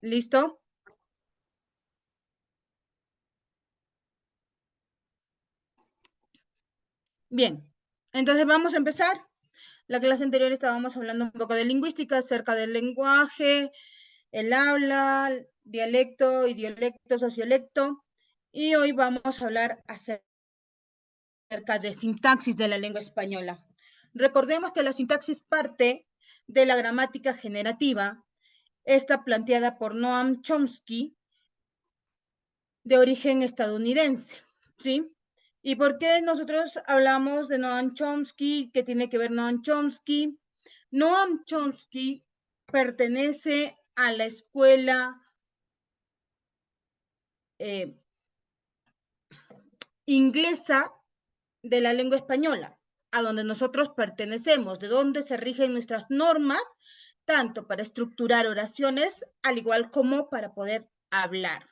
¿Listo? Bien, entonces vamos a empezar. La clase anterior estábamos hablando un poco de lingüística, acerca del lenguaje, el habla, dialecto, idiolecto, sociolecto, y hoy vamos a hablar acerca de sintaxis de la lengua española. Recordemos que la sintaxis parte de la gramática generativa, esta planteada por Noam Chomsky, de origen estadounidense, ¿sí? ¿Y por qué nosotros hablamos de Noam Chomsky? ¿Qué tiene que ver Noam Chomsky? Noam Chomsky pertenece a la escuela inglesa de la lengua española, a donde nosotros pertenecemos, de donde se rigen nuestras normas, tanto para estructurar oraciones, al igual como para poder hablar.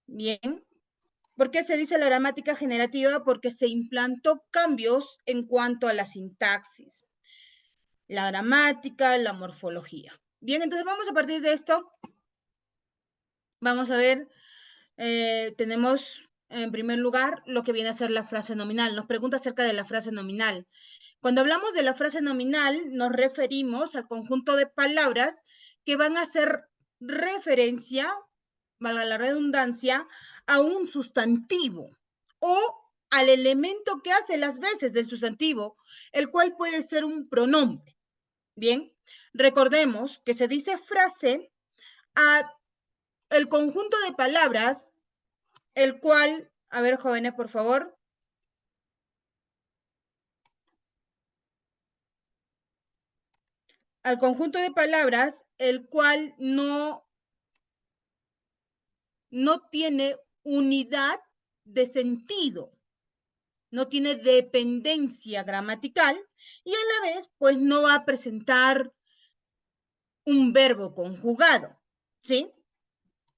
Bien, ¿por qué se dice la gramática generativa? Porque se implantó cambios en cuanto a la sintaxis, la gramática, la morfología. Bien, entonces vamos a partir de esto. Vamos a ver, tenemos en primer lugar lo que viene a ser la frase nominal. Nos pregunta acerca de la frase nominal. Cuando hablamos de la frase nominal, nos referimos al conjunto de palabras que van a hacer referencia, valga la redundancia, a un sustantivo o al elemento que hace las veces del sustantivo, el cual puede ser un pronombre. Bien, recordemos que se dice frase a el conjunto de palabras, el cual, a ver, jóvenes, por favor, al conjunto de palabras, el cual no tiene unidad de sentido, no tiene dependencia gramatical y a la vez, pues no va a presentar un verbo conjugado, ¿sí?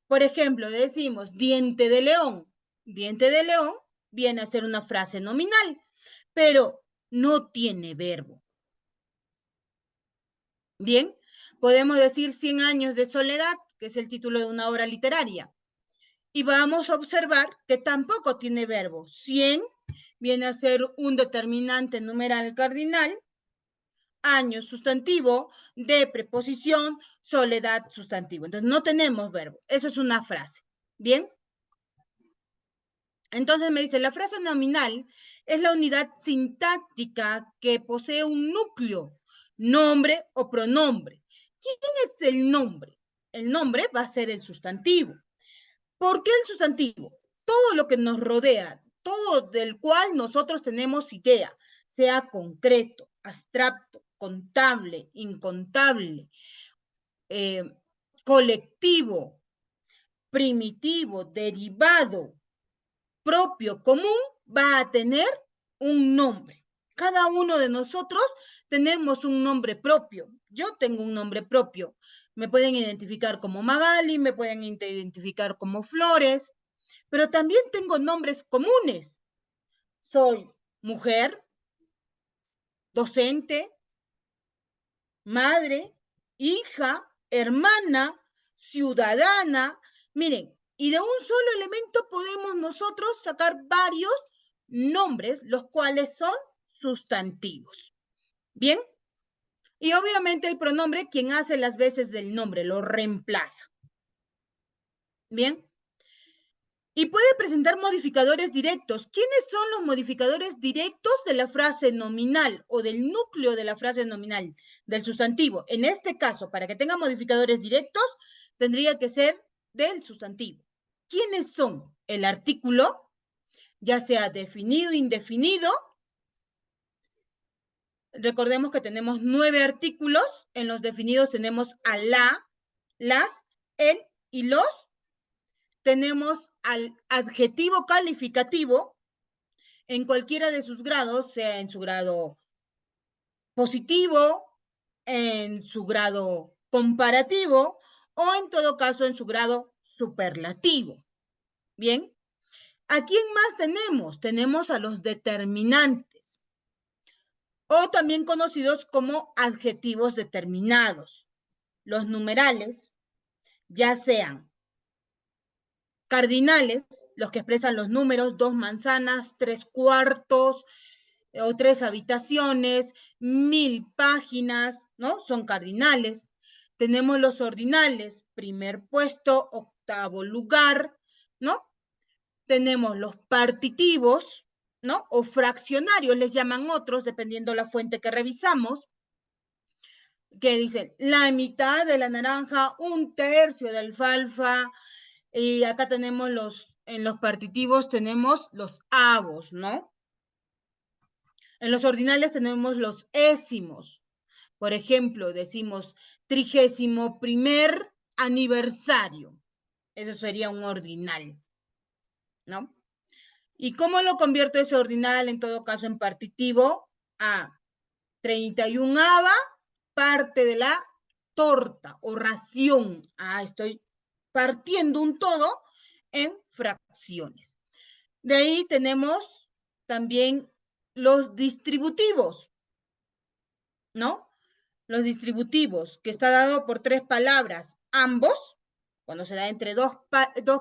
Por ejemplo, decimos diente de león. Diente de león viene a ser una frase nominal, pero no tiene verbo. Bien, podemos decir 100 años de soledad, que es el título de una obra literaria. Y vamos a observar que tampoco tiene verbo. 100 viene a ser un determinante numeral cardinal, año sustantivo, de preposición, soledad sustantivo. Entonces no tenemos verbo. Eso es una frase. Bien. Entonces me dice, la frase nominal es la unidad sintáctica que posee un núcleo, nombre o pronombre. ¿Quién es el nombre? El nombre va a ser el sustantivo. ¿Por qué el sustantivo? Todo lo que nos rodea, todo del cual nosotros tenemos idea, sea concreto, abstracto, contable, incontable, colectivo, primitivo, derivado, propio, común, va a tener un nombre. Cada uno de nosotros tenemos un nombre propio. Yo tengo un nombre propio. Me pueden identificar como Magali, me pueden identificar como Flores, pero también tengo nombres comunes. Soy mujer, docente, madre, hija, hermana, ciudadana. Miren, y de un solo elemento podemos nosotros sacar varios nombres, los cuales son sustantivos. ¿Bien? Y obviamente el pronombre, quien hace las veces del nombre, lo reemplaza. ¿Bien? Y puede presentar modificadores directos. ¿Quiénes son los modificadores directos de la frase nominal o del núcleo de la frase nominal del sustantivo? En este caso, para que tenga modificadores directos, tendría que ser del sustantivo. ¿Quiénes son? El artículo, ya sea definido o indefinido. Recordemos que tenemos 9 artículos. En los definidos tenemos a la, las, el y los. Tenemos al adjetivo calificativo en cualquiera de sus grados, sea en su grado positivo, en su grado comparativo o en todo caso en su grado superlativo. Bien, ¿a quién más tenemos? Tenemos a los determinantes o también conocidos como adjetivos determinados, los numerales, ya sean cardinales, los que expresan los números, 2 manzanas, 3 cuartos o 3 habitaciones, 1000 páginas, ¿no? Son cardinales. Tenemos los ordinales, primer puesto, octavo lugar, ¿no? Tenemos los partitivos, ¿no? O fraccionarios, les llaman otros, dependiendo la fuente que revisamos, que dicen la mitad de la naranja, un tercio de alfalfa, y acá tenemos en los partitivos tenemos los avos, ¿no? En los ordinales tenemos los écimos. Por ejemplo, decimos 31º aniversario. Eso sería un ordinal, ¿no? ¿Y cómo lo convierto ese ordinal, en todo caso, en partitivo? A 31ª parte de la torta o ración. Estoy partiendo un todo en fracciones. De ahí tenemos también los distributivos, ¿no? Los distributivos, que está dado por 3 palabras, ambos, cuando se da entre dos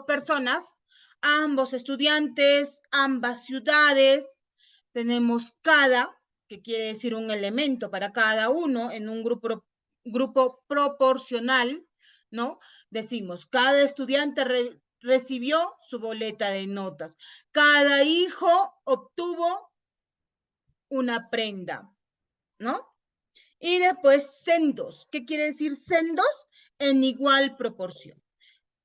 personas, ambos estudiantes, ambas ciudades, tenemos cada, que quiere decir un elemento para cada uno en un grupo proporcional, ¿no? Decimos, cada estudiante recibió su boleta de notas, cada hijo obtuvo una prenda, ¿no? Y después sendos. ¿Qué quiere decir sendos? En igual proporción.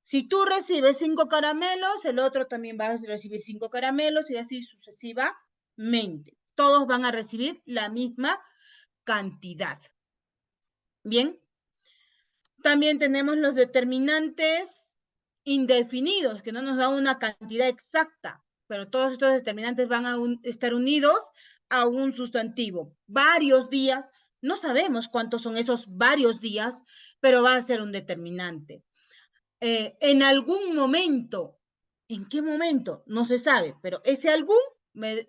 Si tú recibes 5 caramelos, el otro también va a recibir 5 caramelos y así sucesivamente. Todos van a recibir la misma cantidad. Bien. También tenemos los determinantes indefinidos, que no nos dan una cantidad exacta, pero todos estos determinantes van a estar unidos a un sustantivo. Varios días, no sabemos cuántos son esos varios días, pero va a ser un determinante. En algún momento, ¿en qué momento? No se sabe, pero ese algún me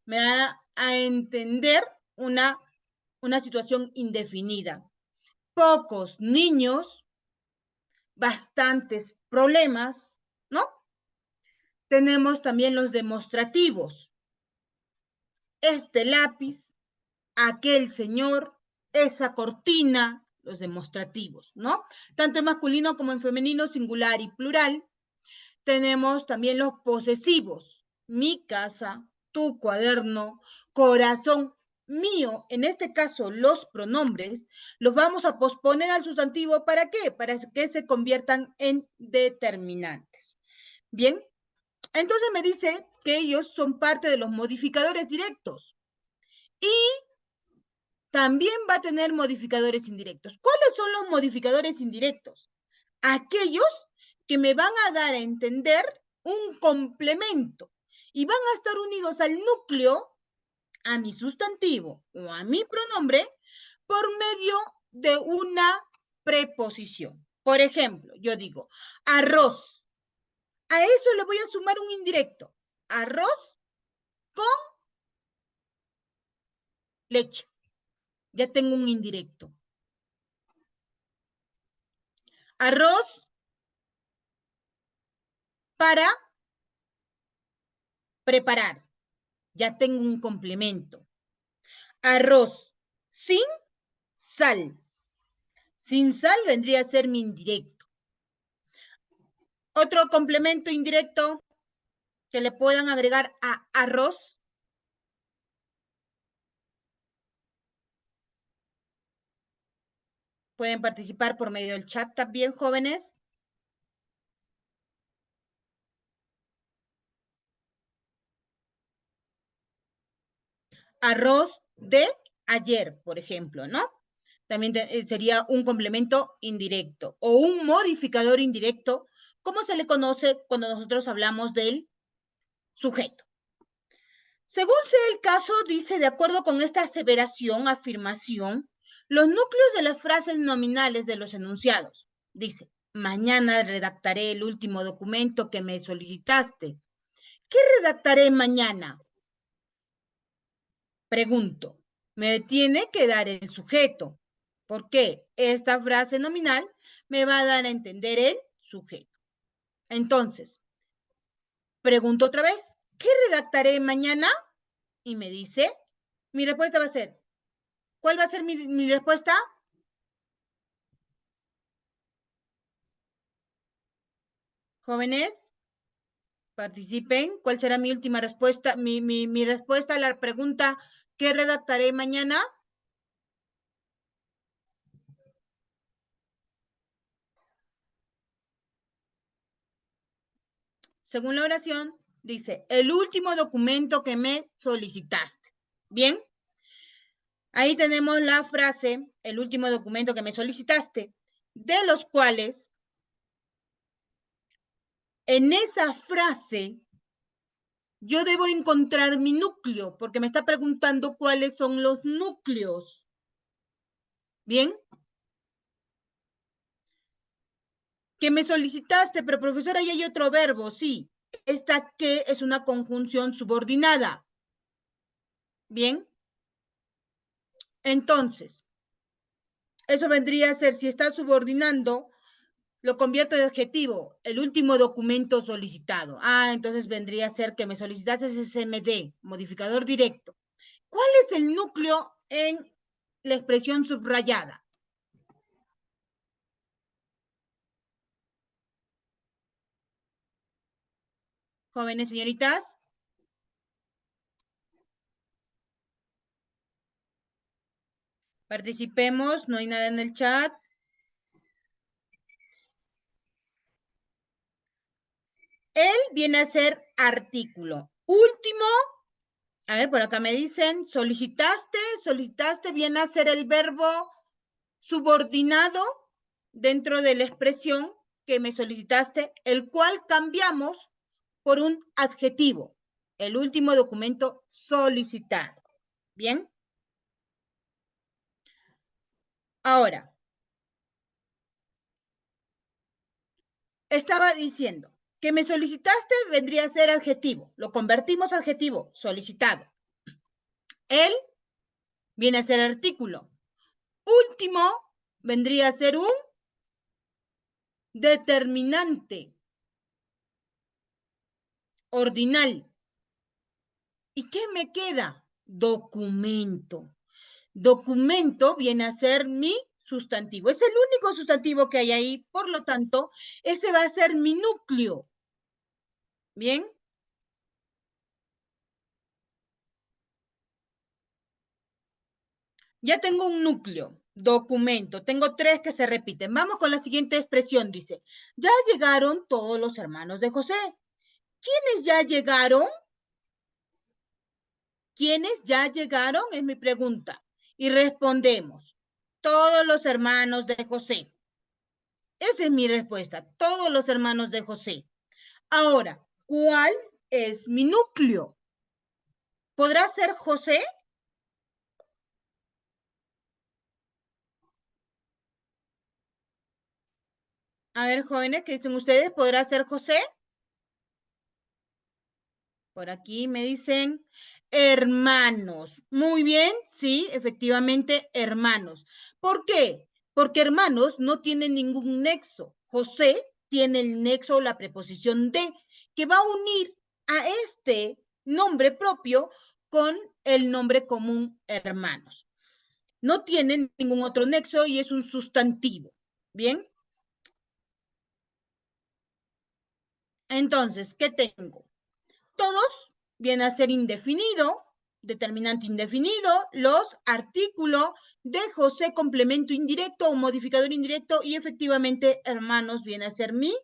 da a entender una situación indefinida. Pocos niños, bastantes problemas, ¿no? Tenemos también los demostrativos. Este lápiz, aquel señor, esa cortina, los demostrativos, ¿no? Tanto en masculino como en femenino, singular y plural. Tenemos también los posesivos. Mi casa, tu cuaderno, corazón mío. En este caso, los pronombres los vamos a posponer al sustantivo. ¿Para qué? Para que se conviertan en determinantes. Bien, entonces me dice que ellos son parte de los modificadores directos. Y también va a tener modificadores indirectos. ¿Cuáles son los modificadores indirectos? Aquellos que me van a dar a entender un complemento y van a estar unidos al núcleo, a mi sustantivo o a mi pronombre, por medio de una preposición. Por ejemplo, yo digo arroz. A eso le voy a sumar un indirecto. Arroz con leche. Ya tengo un indirecto. Arroz para preparar. Ya tengo un complemento. Arroz sin sal. Sin sal vendría a ser mi indirecto. Otro complemento indirecto que le puedan agregar a arroz. Pueden participar por medio del chat también, jóvenes. Arroz de ayer, por ejemplo, ¿no? También sería un complemento indirecto o un modificador indirecto, como se le conoce cuando nosotros hablamos del sujeto. Según sea el caso, dice, de acuerdo con esta aseveración, afirmación, los núcleos de las frases nominales de los enunciados. Dice, mañana redactaré el último documento que me solicitaste. ¿Qué redactaré mañana? Pregunto, me tiene que dar el sujeto. Porque esta frase nominal me va a dar a entender el sujeto. Entonces, pregunto otra vez, ¿qué redactaré mañana? Y me dice, mi respuesta va a ser, ¿cuál va a ser mi respuesta? Jóvenes, participen. ¿Cuál será mi última respuesta? Mi respuesta a la pregunta, ¿qué redactaré mañana? Según la oración, dice, el último documento que me solicitaste. Bien, ahí tenemos la frase, el último documento que me solicitaste, de los cuales en esa frase yo debo encontrar mi núcleo, porque me está preguntando cuáles son los núcleos. Bien. Que me solicitaste, pero profesora, ahí hay otro verbo, sí. Esta que es una conjunción subordinada. Bien. Entonces, eso vendría a ser, si está subordinando, lo convierto en adjetivo, el último documento solicitado. Entonces vendría a ser que me solicitaste SMD, modificador directo. ¿Cuál es el núcleo en la expresión subrayada? Jóvenes señoritas. Participemos, no hay nada en el chat. Él viene a ser artículo. Último, a ver, por acá me dicen, solicitaste viene a ser el verbo subordinado dentro de la expresión que me solicitaste, el cual cambiamos por un adjetivo. El último documento solicitado. ¿Bien? Ahora, estaba diciendo que me solicitaste vendría a ser adjetivo. Lo convertimos a adjetivo, solicitado. Él viene a ser artículo. Último vendría a ser un determinante ordinal. ¿Y qué me queda? Documento. Documento viene a ser mi sustantivo. Es el único sustantivo que hay ahí, por lo tanto, ese va a ser mi núcleo. ¿Bien? Ya tengo un núcleo, documento. Tengo tres que se repiten. Vamos con la siguiente expresión. Dice, ya llegaron todos los hermanos de José. ¿Quiénes ya llegaron? ¿Quiénes ya llegaron? Es mi pregunta. Y respondemos, todos los hermanos de José. Esa es mi respuesta, todos los hermanos de José. Ahora, ¿cuál es mi núcleo? ¿Podrá ser José? A ver, jóvenes, ¿qué dicen ustedes? ¿Podrá ser José? Por aquí me dicen hermanos. Muy bien, sí, efectivamente, hermanos. ¿Por qué? Porque hermanos no tienen ningún nexo. José tiene el nexo, la preposición de, que va a unir a este nombre propio con el nombre común hermanos. No tienen ningún otro nexo y es un sustantivo. ¿Bien? Entonces, ¿qué tengo? Todos viene a ser indefinido, determinante indefinido, los artículos de José complemento indirecto o modificador indirecto y efectivamente hermanos viene a ser mi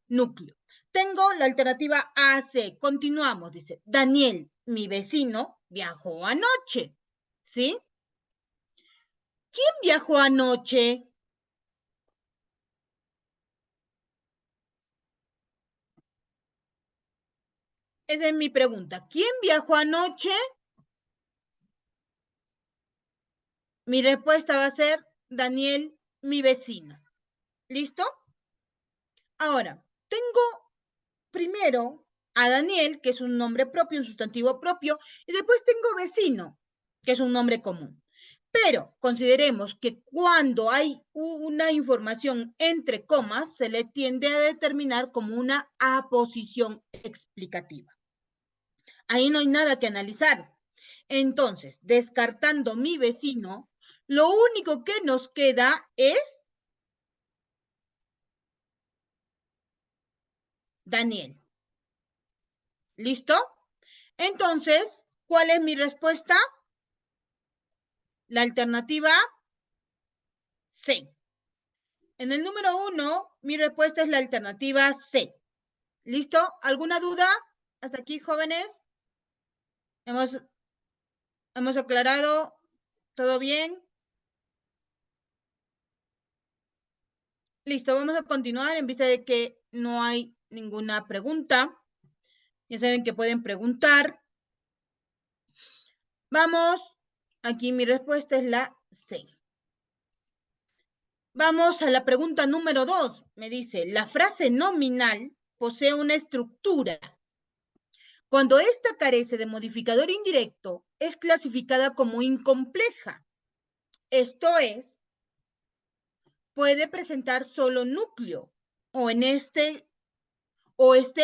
núcleo. Tengo la alternativa AC. Continuamos, dice, Daniel, mi vecino, viajó anoche. ¿Sí? ¿Quién viajó anoche? Esa es mi pregunta. ¿Quién viajó anoche? Mi respuesta va a ser Daniel, mi vecino. ¿Listo? Ahora, tengo primero a Daniel, que es un nombre propio, un sustantivo propio, y después tengo vecino, que es un nombre común. Pero consideremos que cuando hay una información entre comas, se le tiende a determinar como una aposición explicativa. Ahí no hay nada que analizar. Entonces, descartando mi vecino, lo único que nos queda es Daniel. ¿Listo? Entonces, ¿cuál es mi respuesta? La alternativa C. En el número 1, mi respuesta es la alternativa C. ¿Listo? ¿Alguna duda? ¿Hasta aquí, jóvenes? ¿Hemos aclarado? ¿Todo bien? Listo, vamos a continuar en vista de que no hay ninguna pregunta. Ya saben que pueden preguntar. Vamos, aquí mi respuesta es la C. Vamos a la pregunta número 2. Me dice, la frase nominal posee una estructura. Cuando ésta carece de modificador indirecto, es clasificada como incompleja. Esto es, puede presentar solo núcleo o esté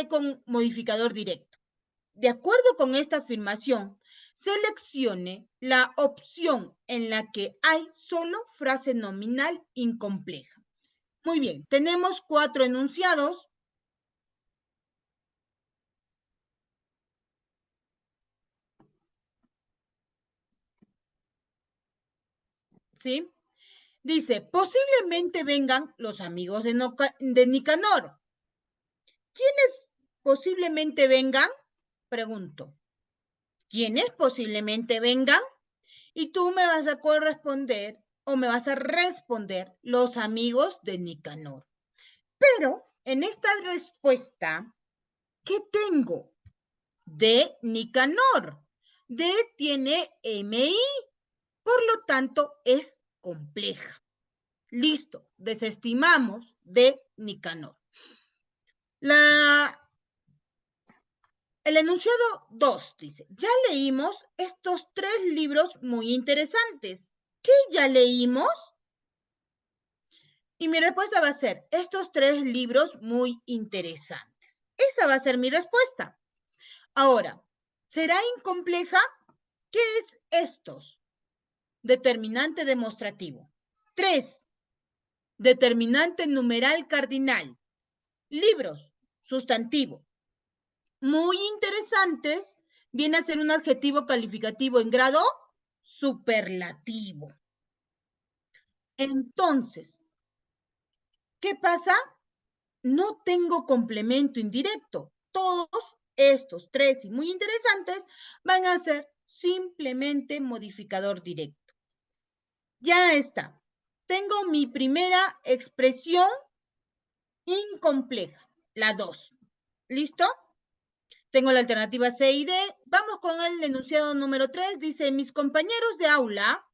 con modificador directo. De acuerdo con esta afirmación, seleccione la opción en la que hay solo frase nominal incompleja. Muy bien, tenemos 4 enunciados. ¿Sí? Dice, posiblemente vengan los amigos de Nicanor. ¿Quiénes posiblemente vengan? Pregunto. ¿Quiénes posiblemente vengan? Y tú me vas a corresponder o me vas a responder los amigos de Nicanor. Pero en esta respuesta, ¿qué tengo? De Nicanor. D tiene MI, por lo tanto es compleja. Listo, desestimamos de Nicanor. El enunciado 2 dice, ya leímos estos 3 libros muy interesantes. ¿Qué ya leímos? Y mi respuesta va a ser, estos 3 libros muy interesantes. Esa va a ser mi respuesta. Ahora, ¿será incompleja? ¿Qué es estos? Determinante demostrativo. 3. Determinante numeral cardinal. Libros, sustantivo. Muy interesantes, viene a ser un adjetivo calificativo en grado superlativo. Entonces, ¿qué pasa? No tengo complemento indirecto. Todos estos 3 y muy interesantes van a ser simplemente modificador directo. Ya está. Tengo mi primera expresión incompleja, la 2. ¿Listo? Tengo la alternativa C y D. Vamos con el enunciado número 3. Dice, mis compañeros de aula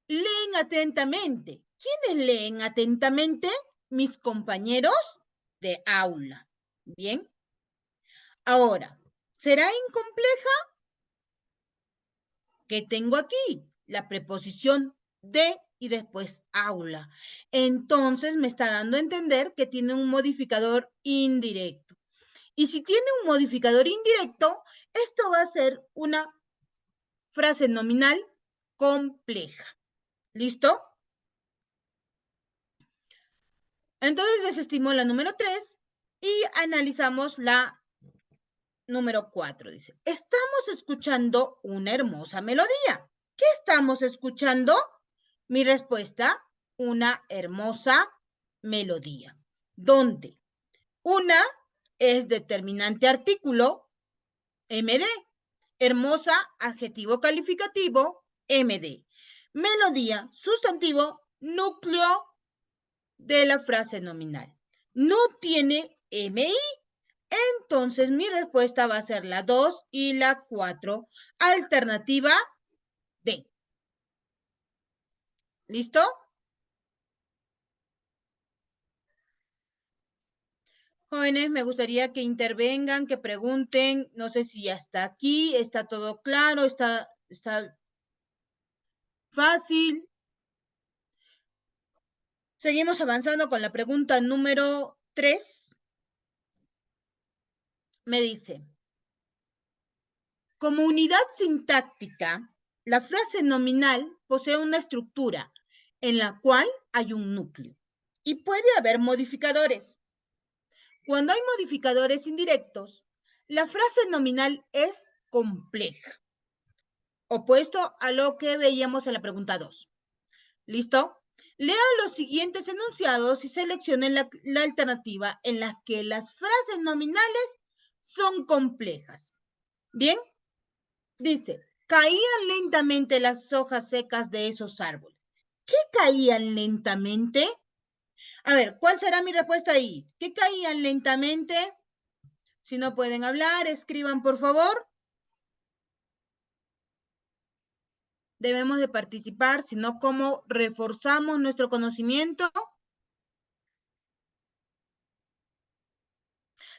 leen atentamente. ¿Quiénes leen atentamente? Mis compañeros de aula. Bien. Ahora, ¿será incompleja? ¿Qué tengo aquí? La preposición de y después aula. Entonces me está dando a entender que tiene un modificador indirecto. Y si tiene un modificador indirecto, esto va a ser una frase nominal compleja. ¿Listo? Entonces desestimó la número 3 y analizamos la número 4. Dice, estamos escuchando una hermosa melodía. ¿Qué estamos escuchando? Mi respuesta, una hermosa melodía. ¿Dónde? Una es determinante artículo, MD. Hermosa, adjetivo calificativo, MD. Melodía, sustantivo, núcleo de la frase nominal. No tiene MI. Entonces mi respuesta va a ser la 2 y la 4. Alternativa D. ¿Listo? Jóvenes, me gustaría que intervengan, que pregunten. No sé si ya está aquí, está todo claro, está fácil. Seguimos avanzando con la pregunta número 3. Me dice, como unidad sintáctica, la frase nominal posee una estructura en la cual hay un núcleo y puede haber modificadores. Cuando hay modificadores indirectos, la frase nominal es compleja, opuesto a lo que veíamos en la pregunta 2. ¿Listo? Lea los siguientes enunciados y seleccione la alternativa en la que las frases nominales son complejas. Bien, dice, caían lentamente las hojas secas de esos árboles. ¿Qué caían lentamente? A ver, ¿cuál será mi respuesta ahí? ¿Qué caían lentamente? Si no pueden hablar, escriban por favor. Debemos de participar, sino cómo reforzamos nuestro conocimiento.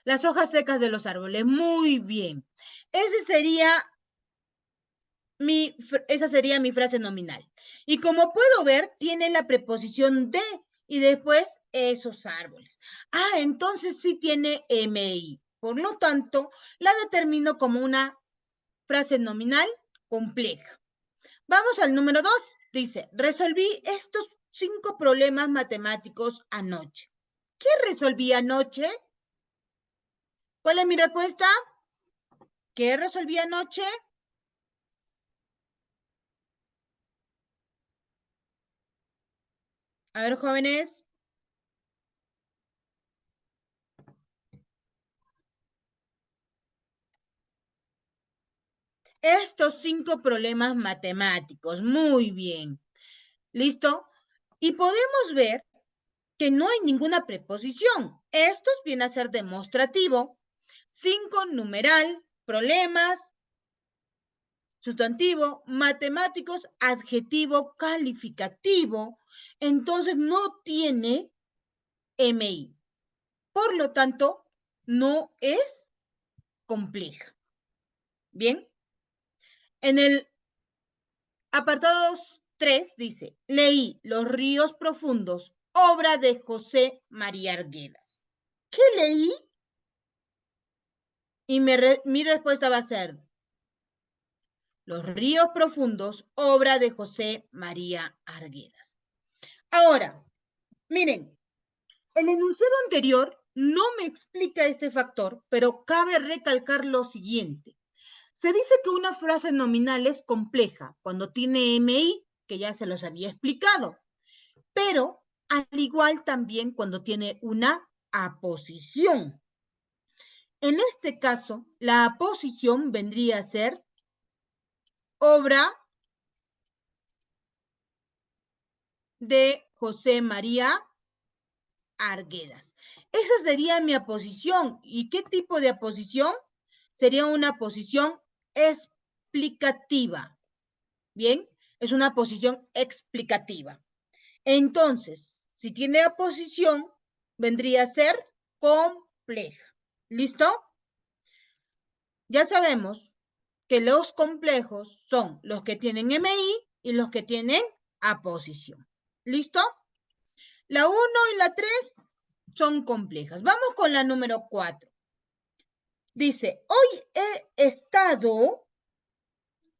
Las hojas secas de los árboles. Muy bien. Esa sería mi frase nominal. Y como puedo ver, tiene la preposición de y después esos árboles. Entonces sí tiene MI. Por lo tanto, la determino como una frase nominal compleja. Vamos al número 2. Dice, resolví estos 5 problemas matemáticos anoche. ¿Qué resolví anoche? ¿Cuál es mi respuesta? ¿Qué resolví anoche? A ver, jóvenes. Estos 5 problemas matemáticos. Muy bien. ¿Listo? Y podemos ver que no hay ninguna preposición. Estos vienen a ser demostrativo. 5, numeral, problemas, sustantivo, matemáticos, adjetivo, calificativo. Entonces no tiene MI. Por lo tanto, no es compleja. Bien. En el apartado 3 dice, leí Los ríos profundos, obra de José María Arguedas. ¿Qué leí? Y mi respuesta va a ser, Los ríos profundos, obra de José María Arguedas. Ahora, miren, el enunciado anterior no me explica este factor, pero cabe recalcar lo siguiente. Se dice que una frase nominal es compleja cuando tiene MI, que ya se los había explicado, pero al igual también cuando tiene una aposición. En este caso, la aposición vendría a ser obra de José María Arguedas. Esa sería mi aposición. ¿Y qué tipo de aposición? Sería una aposición explicativa. Bien, es una aposición explicativa. Entonces, si tiene aposición, vendría a ser compleja. ¿Listo? Ya sabemos que los complejos son los que tienen MI y los que tienen aposición. ¿Listo? La 1 y la 3 son complejas. Vamos con la número 4. Dice, hoy he estado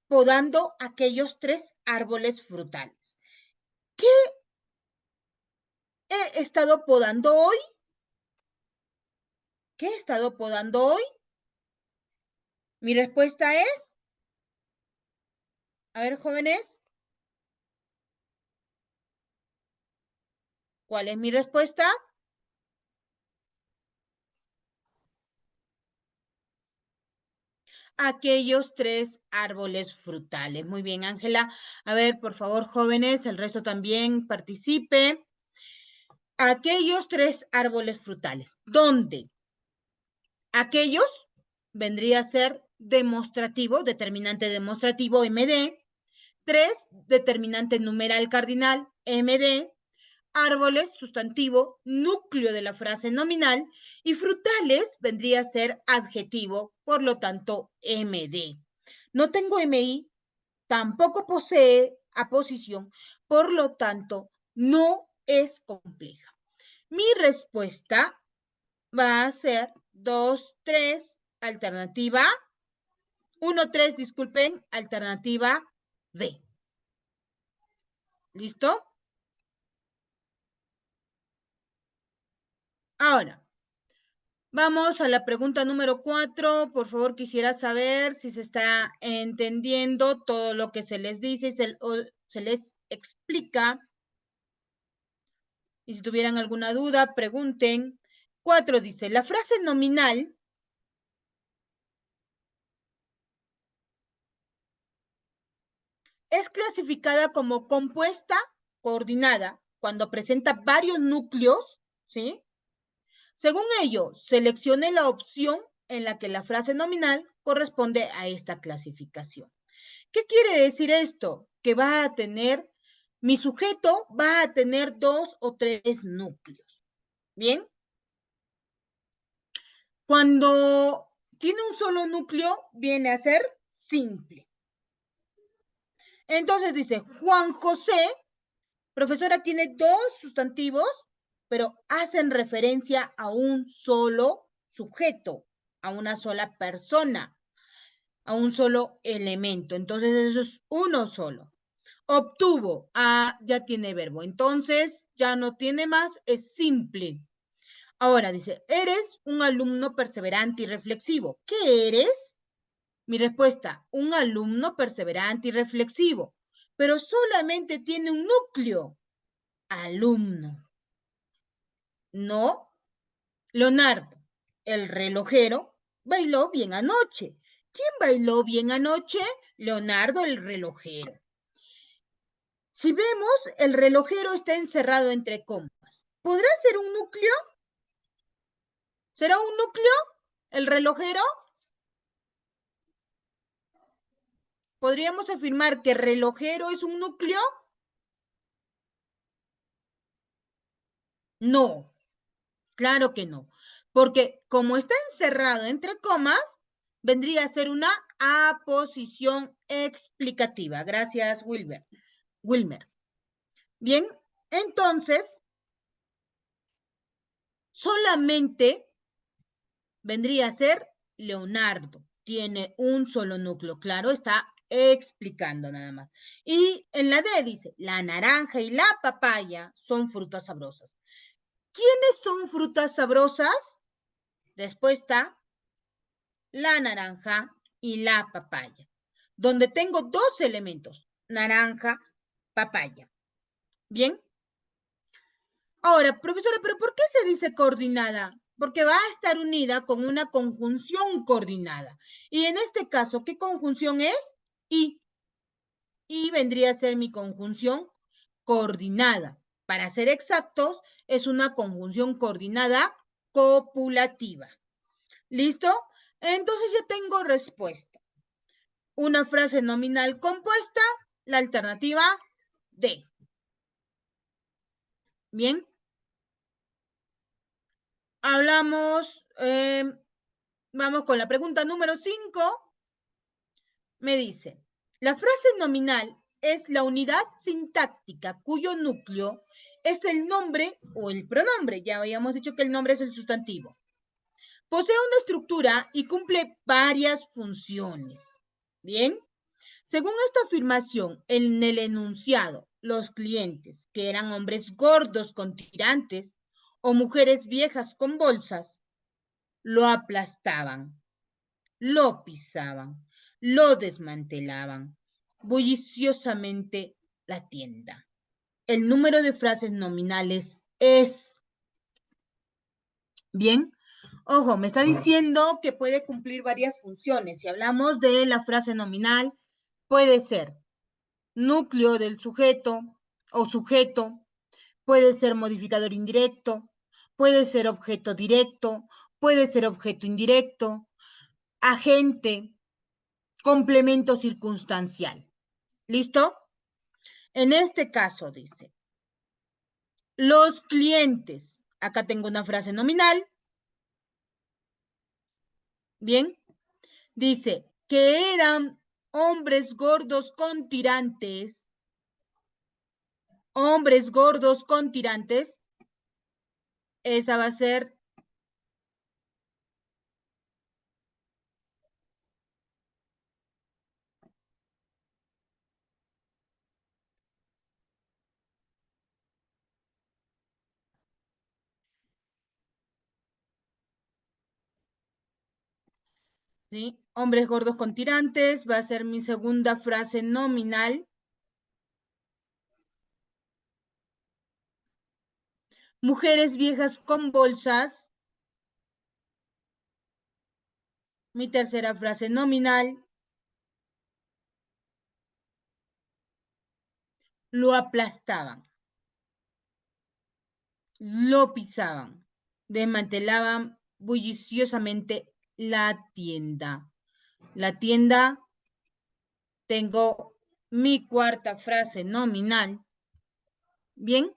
podando aquellos 3 árboles frutales. ¿Qué he estado podando hoy? ¿Qué he estado podando hoy? Mi respuesta es, a ver, jóvenes, ¿cuál es mi respuesta? Aquellos 3 árboles frutales. Muy bien, Ángela. A ver, por favor, jóvenes, el resto también participe. Aquellos 3 árboles frutales. ¿Dónde? Aquellos vendría a ser demostrativo, determinante demostrativo, MD. 3, determinante numeral cardinal, MD. árboles, sustantivo, núcleo de la frase nominal, y frutales vendría a ser adjetivo, por lo tanto, MD. No tengo MI, tampoco posee aposición, por lo tanto, no es compleja. Mi respuesta va a ser 2, 3, alternativa 1, 3, disculpen, alternativa D. ¿Listo? Ahora, vamos a la pregunta número 4. Por favor, quisiera saber si se está entendiendo todo lo que se les dice o se les explica. Y si tuvieran alguna duda, pregunten. 4 dice, la frase nominal es clasificada como compuesta coordinada cuando presenta varios núcleos, ¿sí? Según ello, seleccione la opción en la que la frase nominal corresponde a esta clasificación. ¿Qué quiere decir esto? Que va a tener, mi sujeto va a tener 2 o 3 núcleos. ¿Bien? Cuando tiene un solo núcleo, viene a ser simple. Entonces dice, Juan José, profesora, tiene 2 sustantivos, pero hacen referencia a un solo sujeto, a una sola persona, a un solo elemento. Entonces eso es uno solo. Obtuvo, ya tiene verbo. Entonces ya no tiene más, es simple. Ahora dice, eres un alumno perseverante y reflexivo. ¿Qué eres? Mi respuesta, un alumno perseverante y reflexivo, pero solamente tiene un núcleo, alumno. No, Leonardo, el relojero, bailó bien anoche. ¿Quién bailó bien anoche? Leonardo, el relojero. Si vemos, el relojero está encerrado entre comas. ¿Podrá ser un núcleo? ¿Será un núcleo el relojero? ¿Podríamos afirmar que relojero es un núcleo? No, claro que no. Porque como está encerrado entre comas, vendría a ser una aposición explicativa. Gracias, Wilmer. Bien, entonces, solamente vendría a ser Leonardo. Tiene un solo núcleo, claro, está explicando nada más. Y en la D dice, la naranja y la papaya son frutas sabrosas. ¿Quiénes son frutas sabrosas? Respuesta, la naranja y la papaya, donde tengo 2 elementos, naranja, papaya. ¿Bien? Ahora, profesora, ¿pero por qué se dice coordinada? Porque va a estar unida con una conjunción coordinada. Y en este caso, ¿qué conjunción es? Y. Y vendría a ser mi conjunción coordinada. Para ser exactos, es una conjunción coordinada copulativa. ¿Listo? Entonces ya tengo respuesta. Una frase nominal compuesta, la alternativa D. Bien. Hablamos, vamos con la pregunta número 5. Me dice, la frase nominal es la unidad sintáctica cuyo núcleo es el nombre o el pronombre. Ya habíamos dicho que el nombre es el sustantivo. Posee una estructura y cumple varias funciones. Bien. Según esta afirmación, en el enunciado, los clientes, que eran hombres gordos con tirantes o mujeres viejas con bolsas, lo aplastaban, lo pisaban, lo desmantelaban bulliciosamente la tienda. El número de frases nominales es... Bien, ojo, me está diciendo que puede cumplir varias funciones. Si hablamos de la frase nominal, puede ser núcleo del sujeto o sujeto, puede ser modificador indirecto, puede ser objeto directo, puede ser objeto indirecto, agente, complemento circunstancial. ¿Listo? En este caso, dice, Los clientes. Acá tengo una frase nominal. Bien. Dice que eran hombres gordos con tirantes. Hombres gordos con tirantes. Esa va a ser ¿sí? Hombres gordos con tirantes va a ser mi segunda frase nominal. Mujeres viejas con bolsas. Mi tercera frase nominal. Lo aplastaban. Lo pisaban. Desmantelaban bulliciosamente la tienda. La tienda, tengo mi cuarta frase nominal. Bien.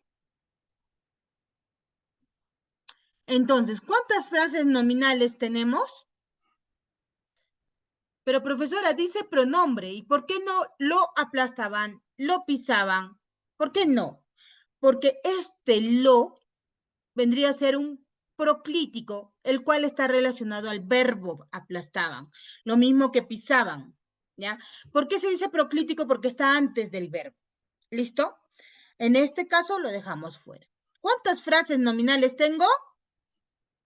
Entonces, ¿cuántas frases nominales tenemos? Pero profesora, dice pronombre. ¿Y por qué no lo aplastaban, lo pisaban? ¿Por qué no? Porque este lo vendría a ser un proclítico, el cual está relacionado al verbo aplastaban. Lo mismo que pisaban, ¿ya? ¿Por qué se dice proclítico? Porque está antes del verbo. ¿Listo? En este caso lo dejamos fuera. ¿Cuántas frases nominales tengo?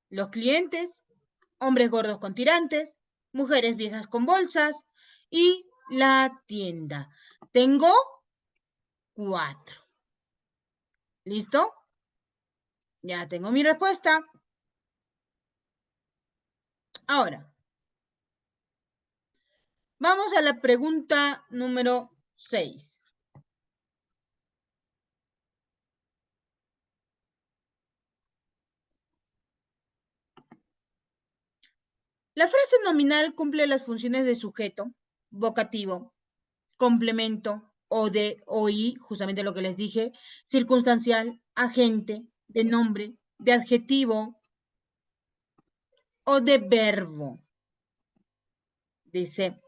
Los clientes, hombres gordos con tirantes, mujeres viejas con bolsas y la tienda. Tengo 4. ¿Listo? Ya tengo mi respuesta. Ahora, vamos a la pregunta número 6. La frase nominal cumple las funciones de sujeto, vocativo, complemento, o de, o y, justamente lo que les dije, circunstancial, agente, de nombre, de adjetivo o de verbo. Dice,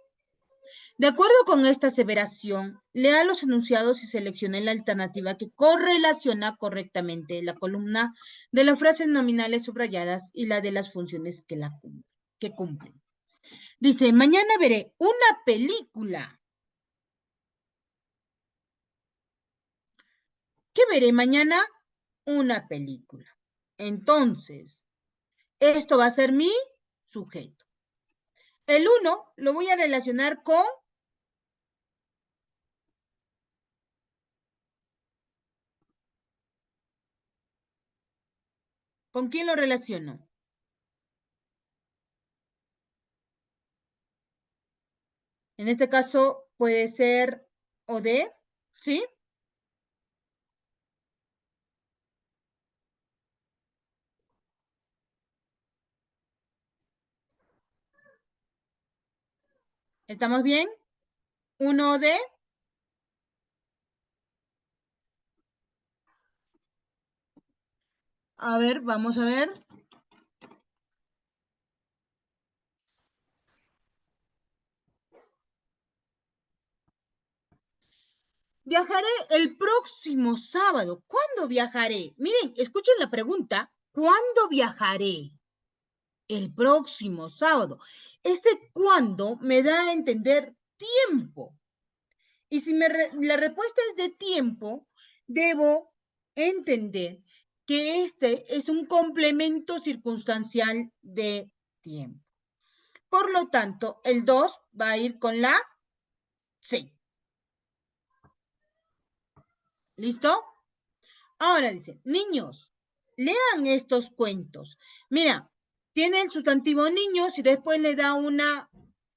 de acuerdo con esta aseveración, lea los enunciados y seleccione la alternativa que correlaciona correctamente la columna de las frases nominales subrayadas y la de las funciones que cumplen. Dice, mañana veré una película. ¿Qué veré mañana? Una película. Entonces, esto va a ser mi sujeto. El 1 lo voy a relacionar ¿con quién lo relaciono? En este caso puede ser o de, ¿sí? ¿Estamos bien? Uno de, a ver, vamos a ver. Viajaré el próximo sábado. ¿Cuándo viajaré? Miren, escuchen la pregunta. ¿Cuándo viajaré? El próximo sábado. Ese cuándo me da a entender tiempo. Y si la respuesta es de tiempo, debo entender que este es un complemento circunstancial de tiempo. Por lo tanto, el 2 va a ir con la C. ¿Listo? Ahora dice, niños, lean estos cuentos. Mira, tiene el sustantivo niños y después le da una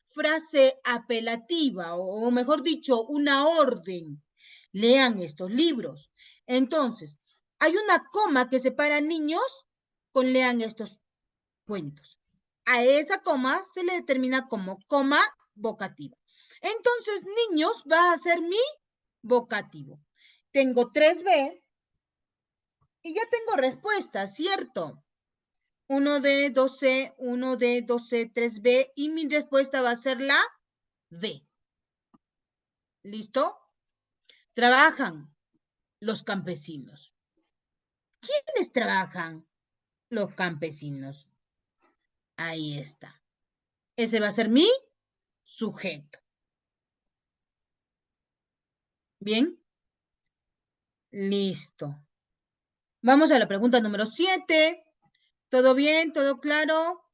frase apelativa, o mejor dicho, una orden. Lean estos libros. Entonces, hay una coma que separa niños con lean estos cuentos. A esa coma se le determina como coma vocativa. Entonces, niños va a ser mi vocativo. Tengo 3B Y ya tengo respuesta, ¿cierto? 1D, 2C, 1D, 2C, 3B, y mi respuesta va a ser la D. ¿Listo? Trabajan los campesinos. ¿Quiénes trabajan? Los campesinos. Ahí está. Ese va a ser mi sujeto. ¿Bien? Listo. Vamos a la pregunta número 7. ¿Todo bien? ¿Todo claro?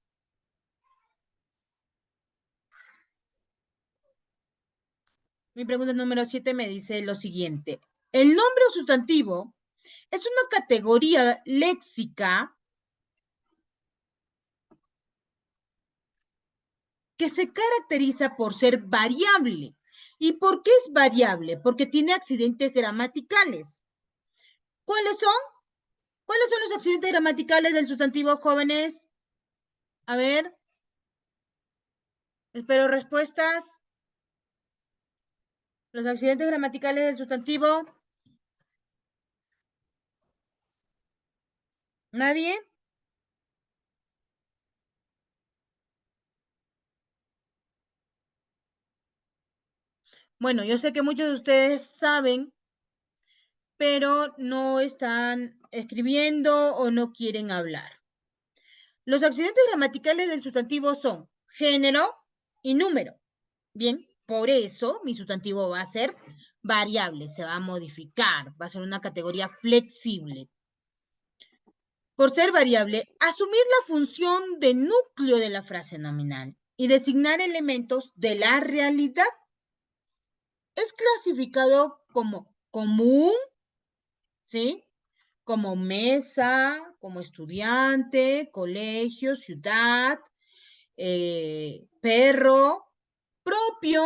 Mi pregunta número 7 me dice lo siguiente. El nombre o sustantivo es una categoría léxica que se caracteriza por ser variable. ¿Y por qué es variable? Porque tiene accidentes gramaticales. ¿Cuáles son? ¿Cuáles son los accidentes gramaticales del sustantivo, jóvenes? A ver, espero respuestas. Los accidentes gramaticales del sustantivo. ¿Nadie? Bueno, yo sé que muchos de ustedes saben, pero no están escribiendo o no quieren hablar. Los accidentes gramaticales del sustantivo son género y número. Bien, por eso mi sustantivo va a ser variable, se va a modificar, va a ser una categoría flexible. Por ser variable, asumir la función de núcleo de la frase nominal y designar elementos de la realidad. Es clasificado como común, ¿sí? Como mesa, como estudiante, colegio, ciudad, perro, propio.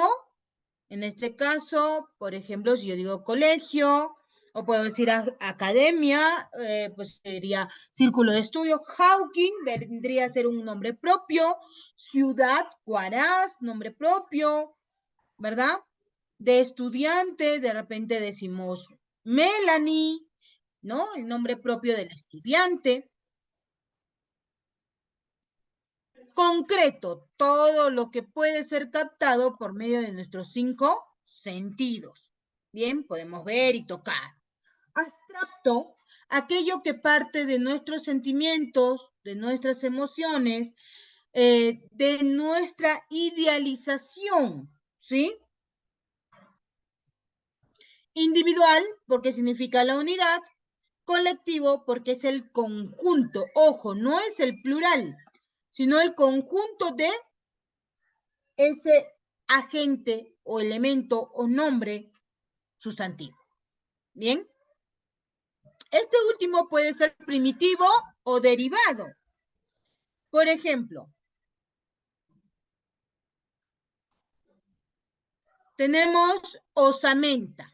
En este caso, por ejemplo, si yo digo colegio, o puedo decir academia, pues sería círculo de estudio. Hawking vendría a ser un nombre propio. Ciudad, Huaraz, nombre propio, ¿verdad? De estudiante, de repente decimos Melanie, ¿no? El nombre propio del estudiante. Concreto, todo lo que puede ser captado por medio de nuestros 5 sentidos. Bien, podemos ver y tocar. Abstracto, aquello que parte de nuestros sentimientos, de nuestras emociones, de nuestra idealización, ¿sí? Individual, porque significa la unidad. Colectivo, porque es el conjunto. Ojo, no es el plural, sino el conjunto de ese agente o elemento o nombre sustantivo. Bien. Este último puede ser primitivo o derivado. Por ejemplo, tenemos osamenta.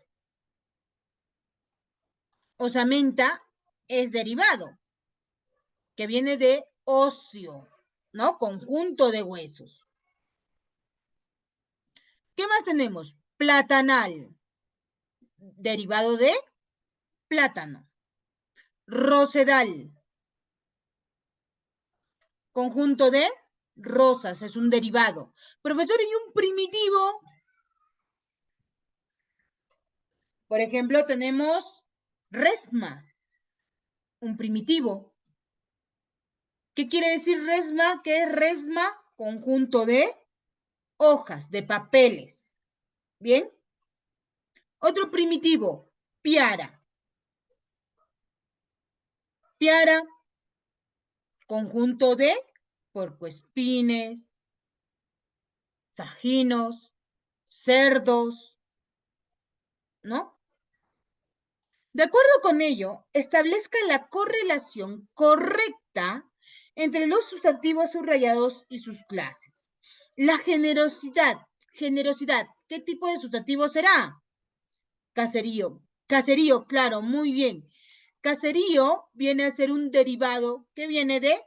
Osamenta es derivado, que viene de óseo, ¿no? Conjunto de huesos. ¿Qué más tenemos? Platanal, derivado de plátano. Rosedal, conjunto de rosas, es un derivado. Profesor, ¿y un primitivo? Por ejemplo, tenemos resma, un primitivo. ¿Qué quiere decir resma? ¿Qué es resma? Conjunto de hojas, de papeles. ¿Bien? Otro primitivo, piara. Piara, conjunto de puercoespines, sajinos, cerdos, ¿no? De acuerdo con ello, establezca la correlación correcta entre los sustantivos subrayados y sus clases. La generosidad, ¿qué tipo de sustantivo será? Caserío, caserío, claro, muy bien. Caserío viene a ser un derivado que viene de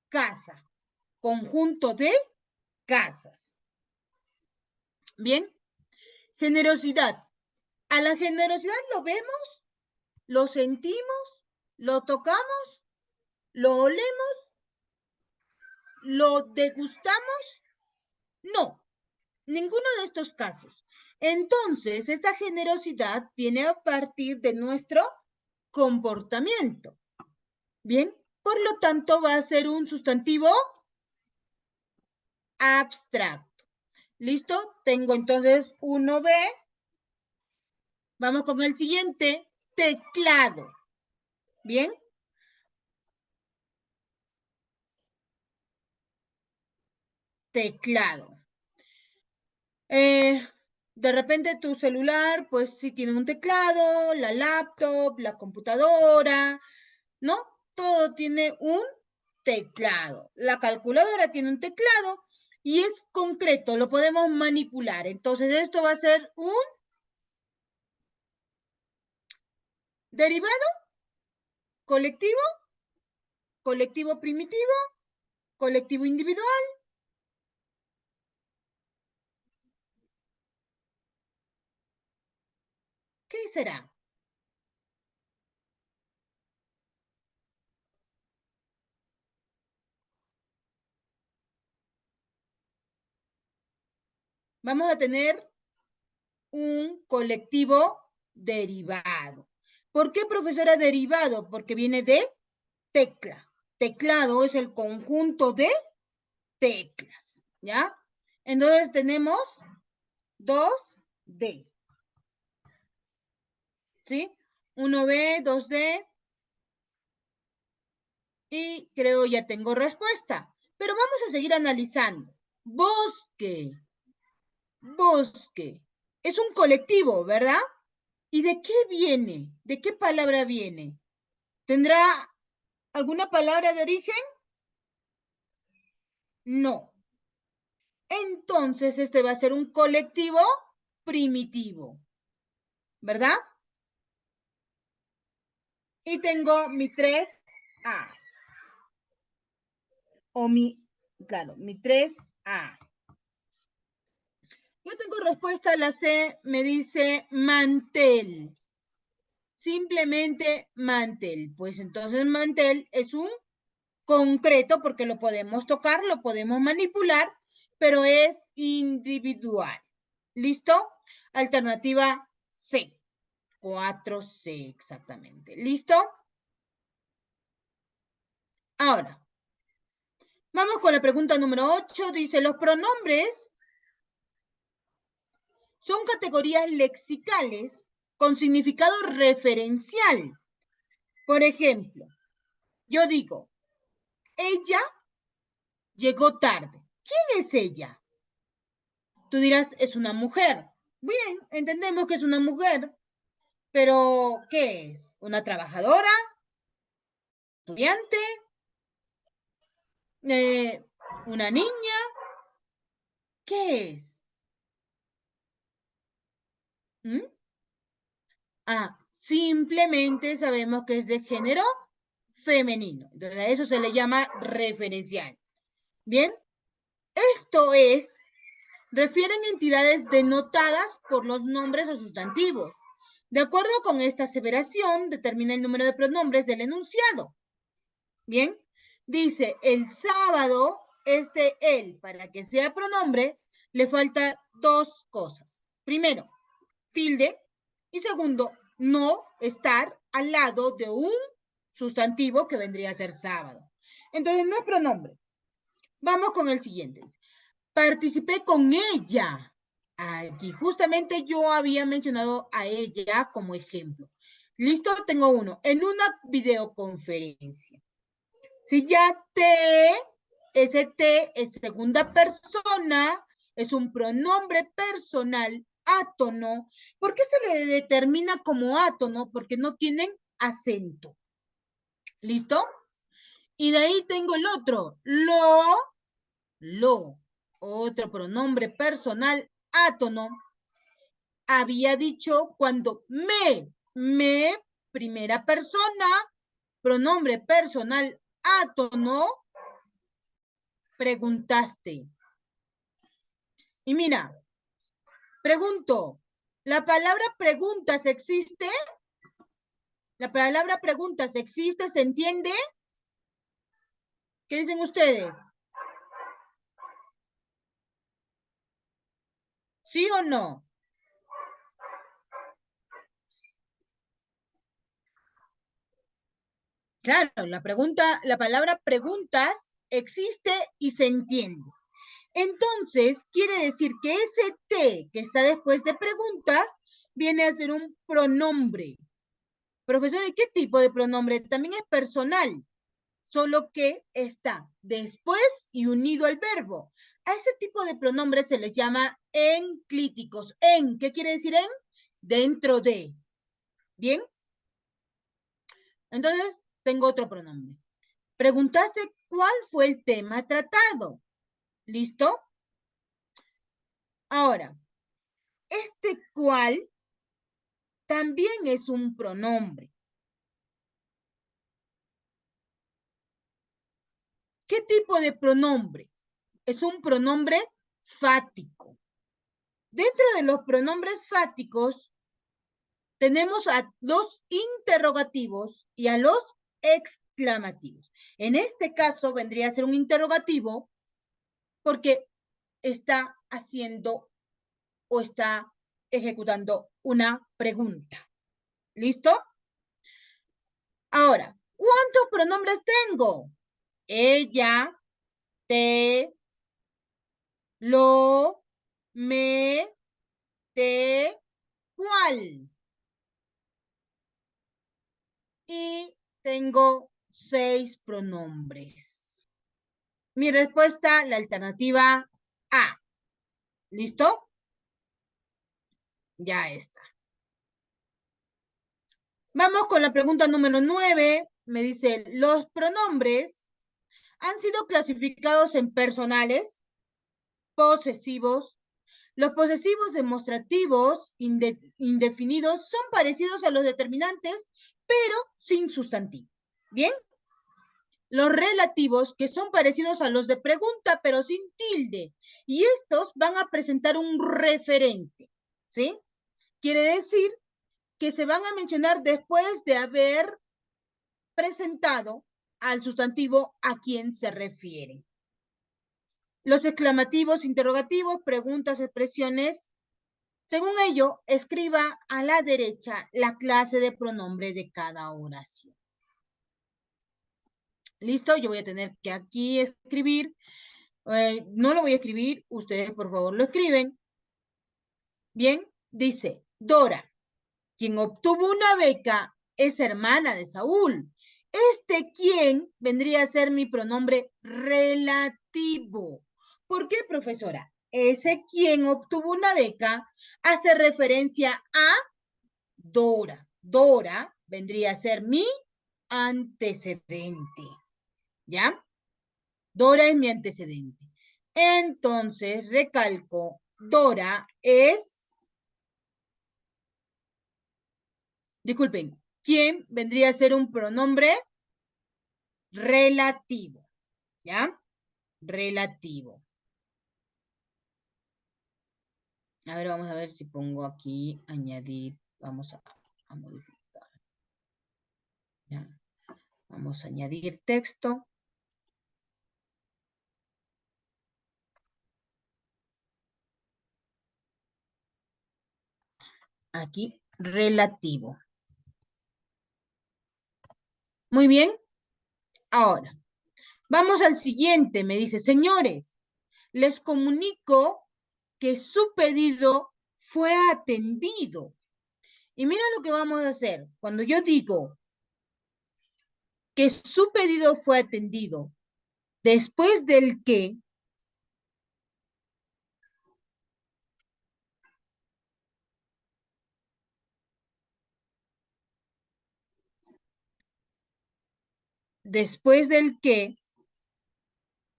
casa, conjunto de casas. Bien, generosidad. A la generosidad lo vemos, lo sentimos, ¿Lo tocamos? ¿Lo olemos? ¿Lo degustamos? No, ninguno de estos casos. Entonces, esta generosidad viene a partir de nuestro comportamiento. Bien, por lo tanto, va a ser un sustantivo abstracto. ¿Listo? Tengo entonces 1B. Vamos con el siguiente, teclado. ¿Bien? Teclado. De repente tu celular, pues sí tiene un teclado, la laptop, la computadora, ¿no? Todo tiene un teclado. La calculadora tiene un teclado y es concreto, lo podemos manipular. Entonces esto va a ser un derivado colectivo, colectivo primitivo, colectivo individual. ¿Qué será? Vamos a tener un colectivo derivado. ¿Por qué, profesora, derivado? Porque viene de tecla. Teclado es el conjunto de teclas, ¿ya? Entonces tenemos 2D, ¿sí? 1B, 2D, y creo ya tengo respuesta. Pero vamos a seguir analizando. Bosque, bosque. Es un colectivo, ¿verdad? ¿Y de qué viene? ¿De qué palabra viene? ¿Tendrá alguna palabra de origen? No. Entonces, este va a ser un colectivo primitivo, ¿verdad? Y tengo mi 3A. O claro, mi 3A. Yo tengo respuesta, la C me dice mantel. Simplemente mantel. Pues entonces mantel es un concreto porque lo podemos tocar, lo podemos manipular, pero es individual. ¿Listo? Alternativa C. 4C exactamente. ¿Listo? Ahora, vamos con la pregunta número 8. Dice, los pronombres son categorías lexicales con significado referencial. Por ejemplo, yo digo, ella llegó tarde. ¿Quién es ella? Tú dirás, es una mujer. Bien, entendemos que es una mujer, pero ¿qué es? ¿Una trabajadora? ¿Estudiante? ¿Una niña? ¿Qué es? ¿Mm? Ah, simplemente sabemos que es de género femenino. Entonces a eso se le llama referencial. Bien, esto es, refieren entidades denotadas por los nombres o sustantivos. De acuerdo con esta aseveración, determina el número de pronombres del enunciado. Bien, dice, el sábado, él, para que sea pronombre, le falta dos cosas. Primero, tilde, y segundo, no estar al lado de un sustantivo que vendría a ser sábado. Entonces, no es pronombre. Vamos con el siguiente. Participé con ella. Aquí, justamente yo había mencionado a ella como ejemplo. Listo, tengo uno. En una videoconferencia. Si ya ese T es segunda persona, es un pronombre personal átono. ¿Por qué se le determina como átono? Porque no tienen acento. ¿Listo? Y de ahí tengo el otro, lo, otro pronombre personal átono. Había dicho cuando primera persona, pronombre personal átono, preguntaste. Y mira, pregunto, ¿la palabra preguntas existe? La palabra preguntas, ¿existe? ¿Se entiende? ¿Qué dicen ustedes? ¿Sí o no? Claro, la palabra preguntas existe y se entiende. Entonces, quiere decir que ese T que está después de preguntas viene a ser un pronombre. Profesor, ¿y qué tipo de pronombre? También es personal, solo que está después y unido al verbo. A ese tipo de pronombres se les llama enclíticos. En, ¿qué quiere decir en? Dentro de. ¿Bien? Entonces, tengo otro pronombre. Preguntaste cuál fue el tema tratado. ¿Listo? Ahora, este cual también es un pronombre. ¿Qué tipo de pronombre? Es un pronombre fático. Dentro de los pronombres fáticos tenemos a los interrogativos y a los exclamativos. En este caso vendría a ser un interrogativo porque está haciendo o está ejecutando una pregunta. ¿Listo? Ahora, ¿cuántos pronombres tengo? Ella, te, lo, me, te, cuál. Y tengo 6 pronombres. Mi respuesta, la alternativa A. ¿Listo? Ya está. Vamos con la pregunta número 9. Me dice, los pronombres han sido clasificados en personales, posesivos. Los posesivos demostrativos indefinidos son parecidos a los determinantes, pero sin sustantivo. ¿Bien? Los relativos, que son parecidos a los de pregunta, pero sin tilde. Y estos van a presentar un referente. ¿Sí? Quiere decir que se van a mencionar después de haber presentado al sustantivo a quien se refiere. Los exclamativos, interrogativos, preguntas, expresiones. Según ello, escriba a la derecha la clase de pronombre de cada oración. ¿Listo? Yo voy a tener que aquí escribir. No lo voy a escribir, ustedes por favor lo escriben. Bien, dice Dora, quien obtuvo una beca, es hermana de Saúl. Este quien vendría a ser mi pronombre relativo. ¿Por qué, profesora? Ese quien obtuvo una beca hace referencia a Dora. Dora vendría a ser mi antecedente. ¿Ya? Dora es mi antecedente. Entonces, recalco, Dora es, disculpen, ¿quién vendría a ser un pronombre relativo? ¿Ya? Relativo. A ver, vamos a ver si pongo aquí, añadir, vamos a modificar. ¿Ya? Vamos a añadir texto. Aquí, relativo. Muy bien. Ahora, vamos al siguiente. Me dice, señores, les comunico que su pedido fue atendido. Y mira lo que vamos a hacer. Cuando yo digo que su pedido fue atendido, después del que,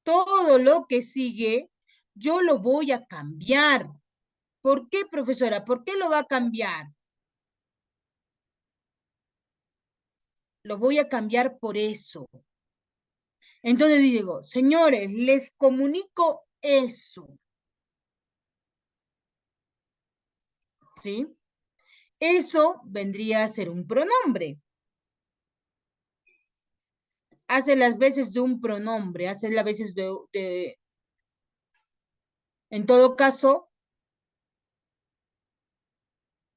todo lo que sigue, yo lo voy a cambiar. ¿Por qué, profesora? ¿Por qué lo va a cambiar? Lo voy a cambiar por eso. Entonces digo, señores, les comunico eso. ¿Sí? Eso vendría a ser un pronombre. hace las veces de un pronombre, hace las veces en todo caso,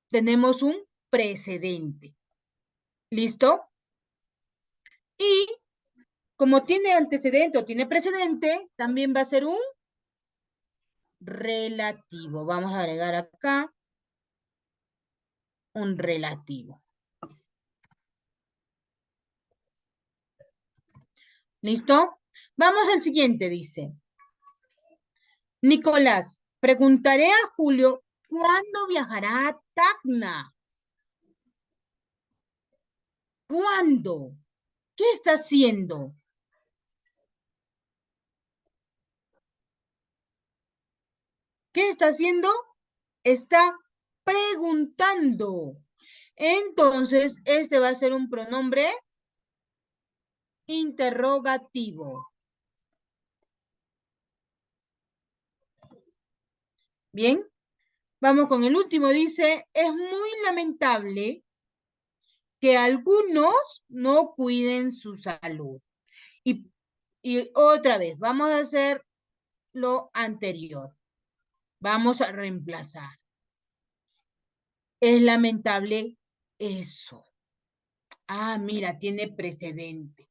tenemos un precedente. ¿Listo? Y como tiene antecedente o tiene precedente, también va a ser un relativo. Vamos a agregar acá un relativo. ¿Listo? Vamos al siguiente, dice. Nicolás, preguntaré a Julio cuándo viajará a Tacna. ¿Cuándo? ¿Qué está haciendo? ¿Qué está haciendo? Está preguntando. Entonces, este va a ser un pronombre interrogativo. Bien, vamos con el último. Dice, es muy lamentable que algunos no cuiden su salud. Y, y otra vez, vamos a hacer lo anterior. Vamos a reemplazar. Es lamentable eso. Ah, mira, tiene precedente.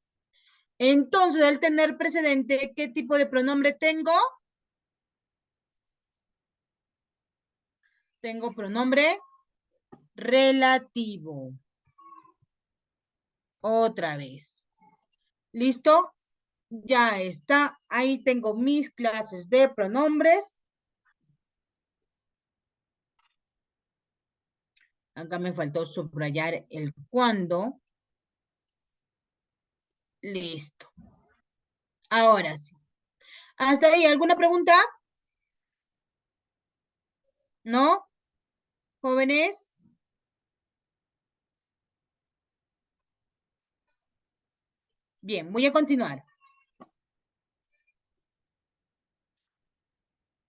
Entonces, al tener precedente, ¿qué tipo de pronombre tengo? Tengo pronombre relativo. Otra vez. ¿Listo? Ya está. Ahí tengo mis clases de pronombres. Acá me faltó subrayar el cuándo. Listo. Ahora sí. ¿Hasta ahí alguna pregunta? ¿No? ¿Jóvenes? Bien, voy a continuar.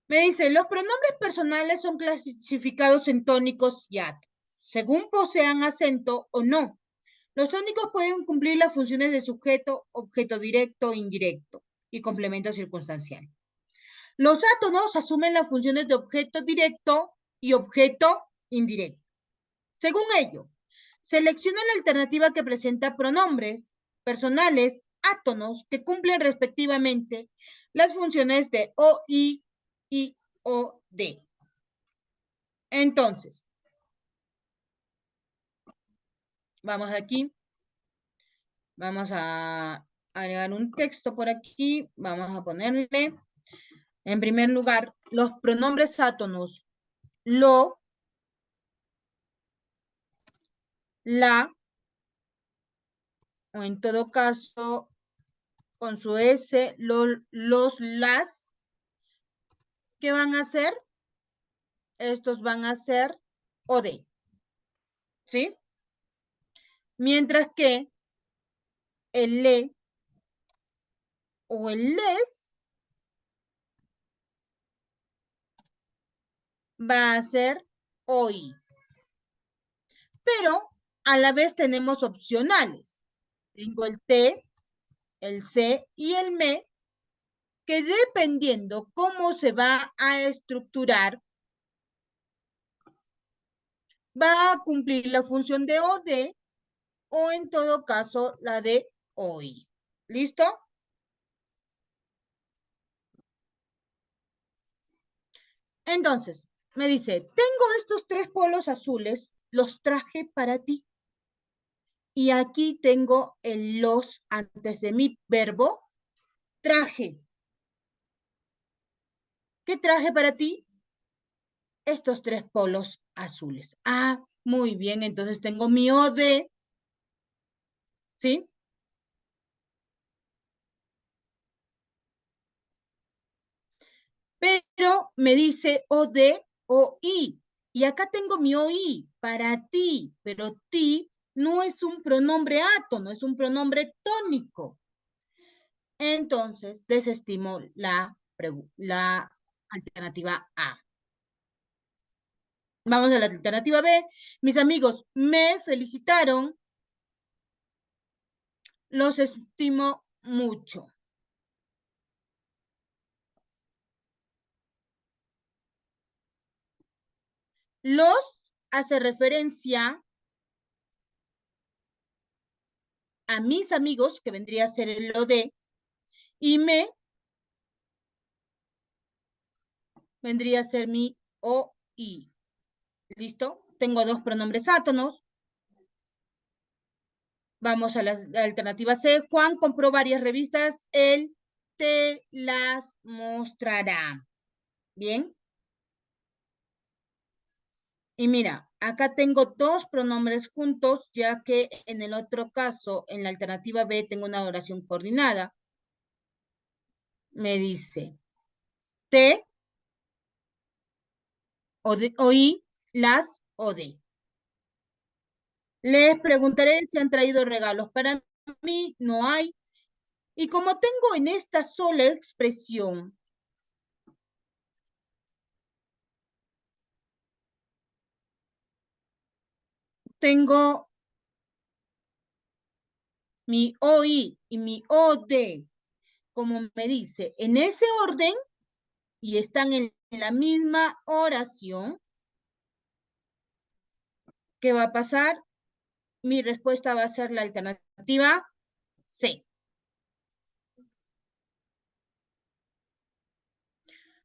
Me dice, los pronombres personales son clasificados en tónicos y átomos, según posean acento o no. Los tónicos pueden cumplir las funciones de sujeto, objeto directo, indirecto y complemento circunstancial. Los átonos asumen las funciones de objeto directo y objeto indirecto. Según ello, selecciona la alternativa que presenta pronombres personales, átonos, que cumplen respectivamente las funciones de O, I y O, D. Entonces, vamos aquí. Vamos a agregar un texto por aquí. Vamos a ponerle, en primer lugar, los pronombres átonos. Lo, la, o en todo caso, con su S, los, las. ¿Qué van a hacer? Estos van a ser o de. ¿Sí? Mientras que el le o el les va a ser hoy. Pero a la vez tenemos opcionales. Tengo el te, el se y el me, que dependiendo cómo se va a estructurar, va a cumplir la función de o de, o en todo caso la de hoy. ¿Listo? Entonces, me dice, tengo estos 3 polos azules, los traje para ti. Y aquí tengo el los antes de mi verbo, traje. ¿Qué traje para ti? Estos 3 polos azules. Ah, muy bien, entonces tengo mi o de, ¿sí? Pero me dice o de o i. Y acá tengo mi OI para ti, pero ti no es un pronombre átono, es un pronombre tónico. Entonces, desestimo la alternativa A. Vamos a la alternativa B. Mis amigos me felicitaron. Los estimo mucho. Los hace referencia a mis amigos, que vendría a ser el lo de, y me vendría a ser mi o y. ¿Listo? Tengo dos pronombres átonos. Vamos a la alternativa C. Juan compró varias revistas. Él te las mostrará. Bien. Y mira, acá tengo dos pronombres juntos, ya que en el otro caso, en la alternativa B, tengo una oración coordinada. Me dice, te oí las o de. Les preguntaré si han traído regalos. Para mí no hay. Y como tengo en esta sola expresión, tengo mi OI y mi OD, como me dice, en ese orden y están en la misma oración, ¿qué va a pasar? Mi respuesta va a ser la alternativa C.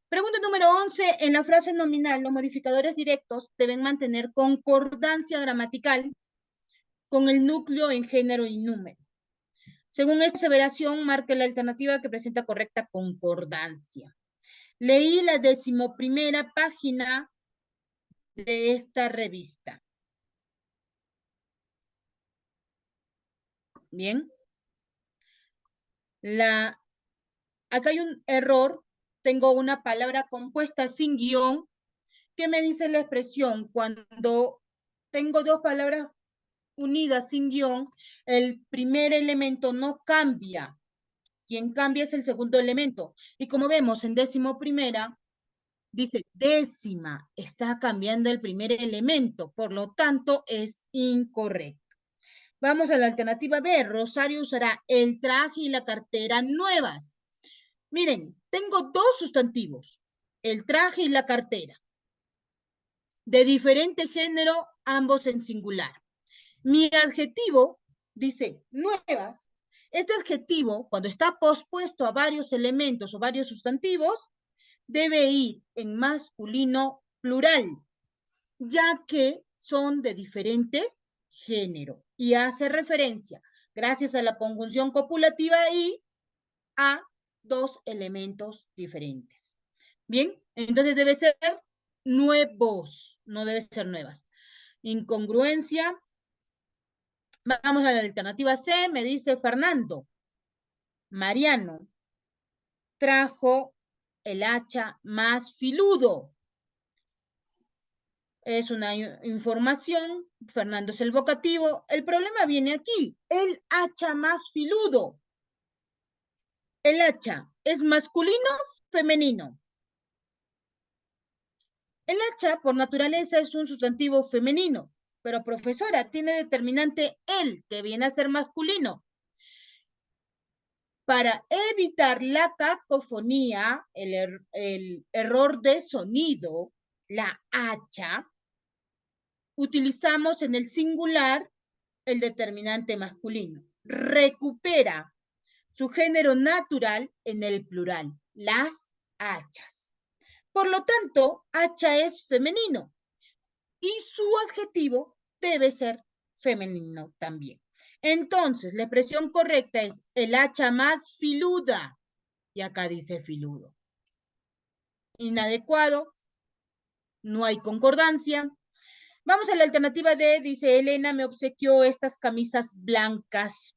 Pregunta número 11. En la frase nominal, los modificadores directos deben mantener concordancia gramatical con el núcleo en género y número. Según esta aseveración, marque la alternativa que presenta correcta concordancia. Leí la 11ª página de esta revista. Bien. Acá hay un error. Tengo una palabra compuesta sin guión. ¿Qué me dice la expresión? Cuando tengo dos palabras unidas sin guión, el primer elemento no cambia. Quien cambia es el segundo elemento. Y como vemos en 11ª, dice décima, está cambiando el primer elemento, por lo tanto es incorrecto. Vamos a la alternativa B. Rosario usará el traje y la cartera nuevas. Miren, tengo dos sustantivos, el traje y la cartera, de diferente género, ambos en singular. Mi adjetivo dice nuevas. Este adjetivo, cuando está pospuesto a varios elementos o varios sustantivos, debe ir en masculino plural, ya que son de diferente género y hace referencia, gracias a la conjunción copulativa y a dos elementos diferentes. Bien, entonces debe ser nuevos, no debe ser nuevas. Incongruencia. Vamos a la alternativa C, me dice Fernando. Mariano trajo el hacha más filudo. Es una información, Fernando es el vocativo. El problema viene aquí, el hacha más filudo. El hacha, ¿es masculino o femenino? El hacha, por naturaleza, es un sustantivo femenino, pero profesora, tiene determinante el, que viene a ser masculino. Para evitar la cacofonía, el error de sonido, la hacha, utilizamos en el singular el determinante masculino. Recupera su género natural en el plural, las hachas. Por lo tanto, hacha es femenino y su adjetivo debe ser femenino también. Entonces, la expresión correcta es el hacha más filuda. Y acá dice filudo. Inadecuado. No hay concordancia. Vamos a la alternativa D. Dice Elena me obsequió estas camisas blancas.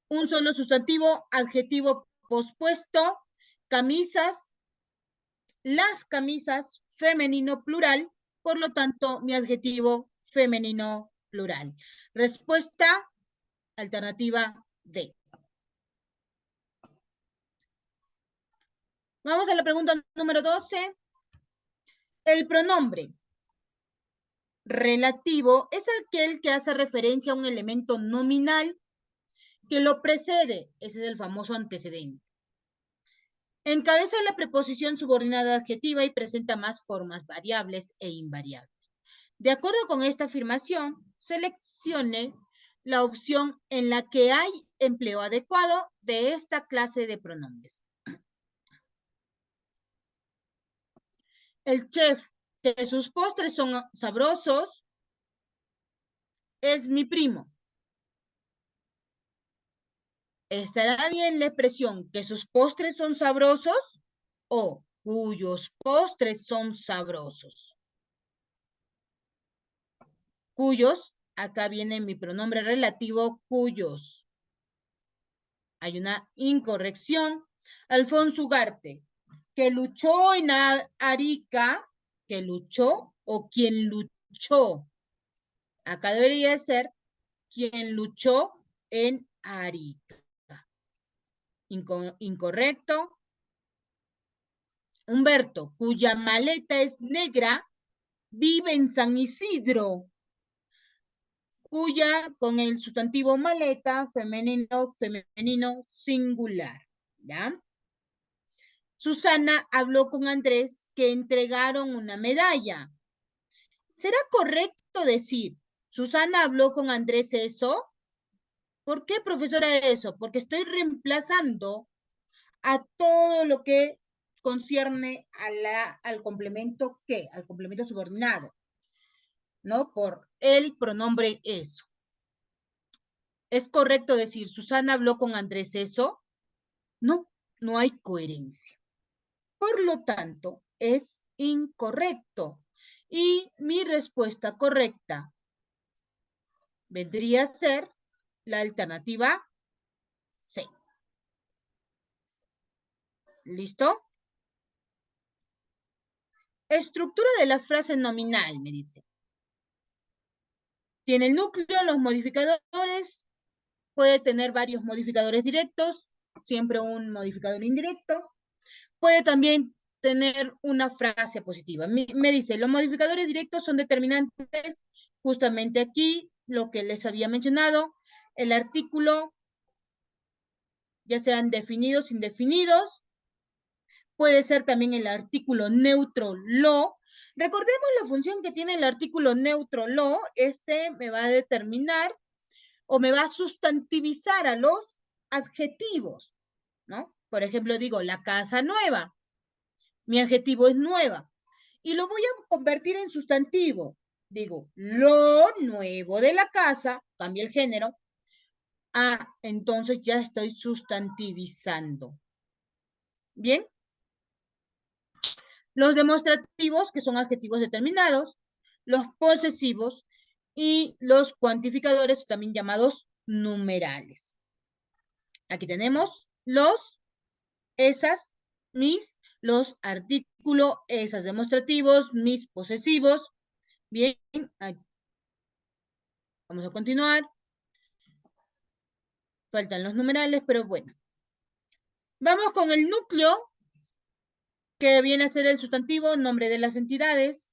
Un solo sustantivo, adjetivo pospuesto, camisas, las camisas, femenino plural, por lo tanto, mi adjetivo femenino plural. Respuesta, alternativa D. Vamos a la pregunta número 12. El pronombre relativo es aquel que hace referencia a un elemento nominal que lo precede. Ese es el famoso antecedente. Encabeza la preposición subordinada adjetiva y presenta más formas variables e invariables. De acuerdo con esta afirmación, seleccione la opción en la que hay empleo adecuado de esta clase de pronombres. El chef, que sus postres son sabrosos, es mi primo. ¿Estará bien la expresión que sus postres son sabrosos o cuyos postres son sabrosos? Cuyos, acá viene mi pronombre relativo, cuyos. Hay una incorrección. Alfonso Ugarte, que luchó en Arica, que luchó o quien luchó. Acá debería ser quien luchó en Arica. Incorrecto. Humberto, cuya maleta es negra, vive en San Isidro. Cuya con el sustantivo maleta, femenino, singular. ¿Ya? Susana habló con Andrés que entregaron una medalla. ¿Será correcto decir, Susana habló con Andrés eso? ¿Por qué, profesora, eso? Porque estoy reemplazando a todo lo que concierne al complemento ¿qué? Al complemento subordinado, ¿no? Por el pronombre eso. ¿Es correcto decir, Susana habló con Andrés eso? No, no hay coherencia. Por lo tanto, es incorrecto. Y mi respuesta correcta vendría a ser la alternativa C. ¿Listo? Estructura de la frase nominal, me dice. Tiene el núcleo, los modificadores, puede tener varios modificadores directos, siempre un modificador indirecto. Puede también tener una frase positiva. Me dice, los modificadores directos son determinantes justamente aquí, lo que les había mencionado, el artículo, ya sean definidos, indefinidos, puede ser también el artículo neutro lo. Recordemos la función que tiene el artículo neutro lo, este me va a determinar o me va a sustantivizar a los adjetivos, ¿no? Por ejemplo, digo, la casa nueva. Mi adjetivo es nueva. Y lo voy a convertir en sustantivo. Digo, lo nuevo de la casa, cambia el género. Ah, entonces ya estoy sustantivizando. ¿Bien? Los demostrativos, que son adjetivos determinados, los posesivos y los cuantificadores, también llamados numerales. Aquí tenemos los, esas, mis, los artículos, esas demostrativos, mis posesivos. Bien, vamos a continuar. Faltan los numerales, pero bueno. Vamos con el núcleo, que viene a ser el sustantivo, nombre de las entidades.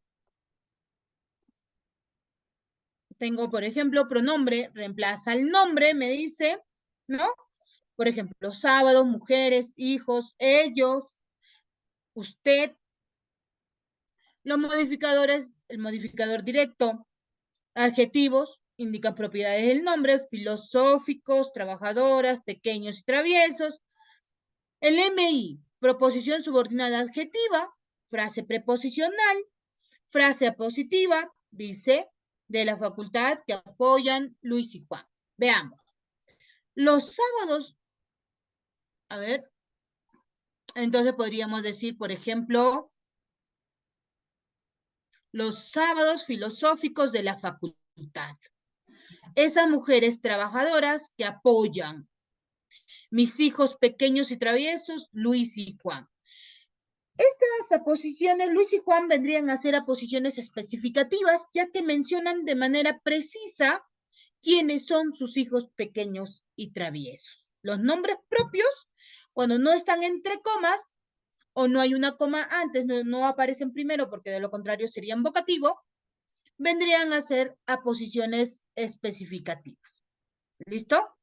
Tengo, por ejemplo, pronombre, reemplaza el nombre, me dice, ¿no? Por ejemplo, sábados, mujeres, hijos, ellos, usted. Los modificadores, el modificador directo, adjetivos, indican propiedades del nombre, filosóficos, trabajadoras, pequeños y traviesos. El MI, proposición subordinada adjetiva, frase preposicional, frase apositiva, dice, de la facultad que apoyan Luis y Juan. Veamos. Los sábados, a ver, entonces podríamos decir, por ejemplo, los sábados filosóficos de la facultad. Esas mujeres trabajadoras que apoyan. Mis hijos pequeños y traviesos, Luis y Juan. Estas aposiciones, Luis y Juan, vendrían a ser aposiciones especificativas, ya que mencionan de manera precisa quiénes son sus hijos pequeños y traviesos. Los nombres propios, cuando no están entre comas, o no hay una coma antes, no aparecen primero, porque de lo contrario serían vocativo, vendrían a ser aposiciones especificativas. ¿Listo?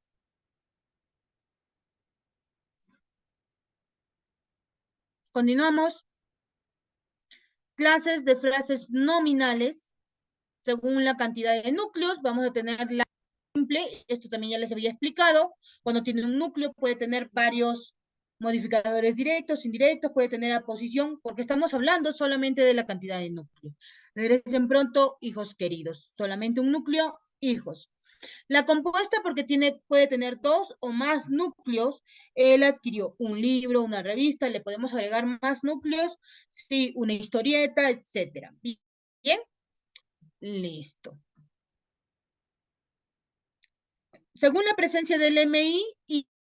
Continuamos. Clases de frases nominales. Según la cantidad de núcleos, vamos a tener la simple, esto también ya les había explicado, cuando tiene un núcleo puede tener varios modificadores directos, indirectos, puede tener aposición, porque estamos hablando solamente de la cantidad de núcleos. Regresen pronto, hijos queridos, solamente un núcleo, hijos. La compuesta, porque puede tener 2 o más núcleos. Él adquirió un libro, una revista, le podemos agregar más núcleos, sí, una historieta, etcétera. Bien, listo. Según la presencia del MI,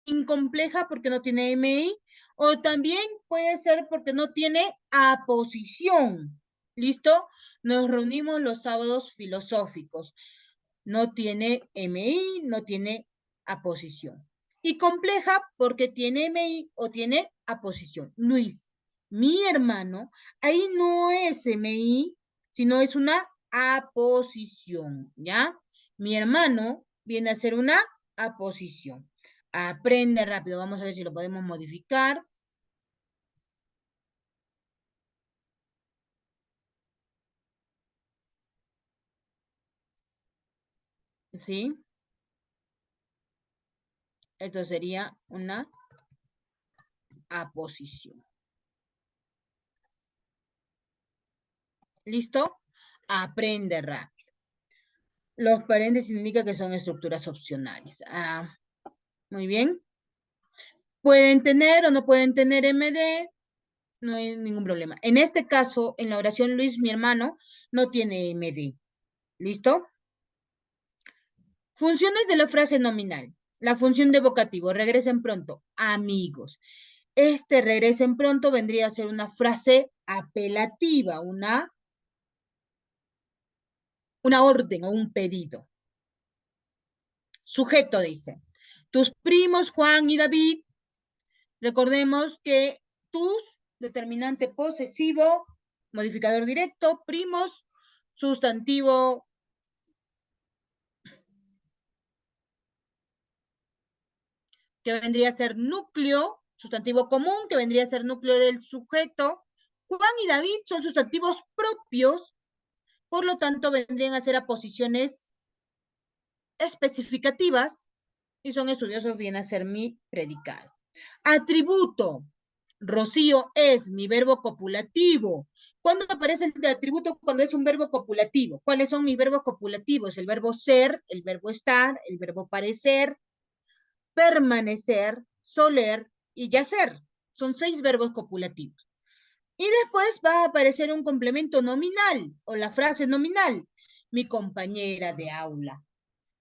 incompleja porque no tiene MI, o también puede ser porque no tiene aposición. ¿Listo? Nos reunimos los sábados filosóficos. No tiene MI, no tiene aposición. Y compleja porque tiene MI o tiene aposición. Luis, mi hermano, ahí no es MI, sino es una aposición, ¿ya? Mi hermano viene a ser una aposición. Aprende rápido. Vamos a ver si lo podemos modificar. ¿Sí? Esto sería una aposición. ¿Listo? Aprende rápido. Los paréntesis indican que son estructuras opcionales. Muy bien. Pueden tener o no pueden tener MD, no hay ningún problema. En este caso, en la oración Luis, mi hermano, no tiene MD. ¿Listo? Funciones de la frase nominal. La función de vocativo, regresen pronto, amigos. Regresen pronto vendría a ser una frase apelativa, una orden o un pedido. Sujeto dice, tus primos Juan y David, recordemos que tus, determinante posesivo, modificador directo, primos, sustantivo que vendría a ser núcleo, sustantivo común, que vendría a ser núcleo del sujeto. Juan y David son sustantivos propios, por lo tanto vendrían a ser aposiciones especificativas y son estudiosos, viene a ser mi predicado. Atributo. Rocío es mi verbo copulativo. ¿Cuándo aparece el atributo? Cuando es un verbo copulativo. ¿Cuáles son mis verbos copulativos? El verbo ser, el verbo estar, el verbo parecer, permanecer, soler y yacer. Son 6 verbos copulativos. Y después va a aparecer un complemento nominal o la frase nominal. Mi compañera de aula.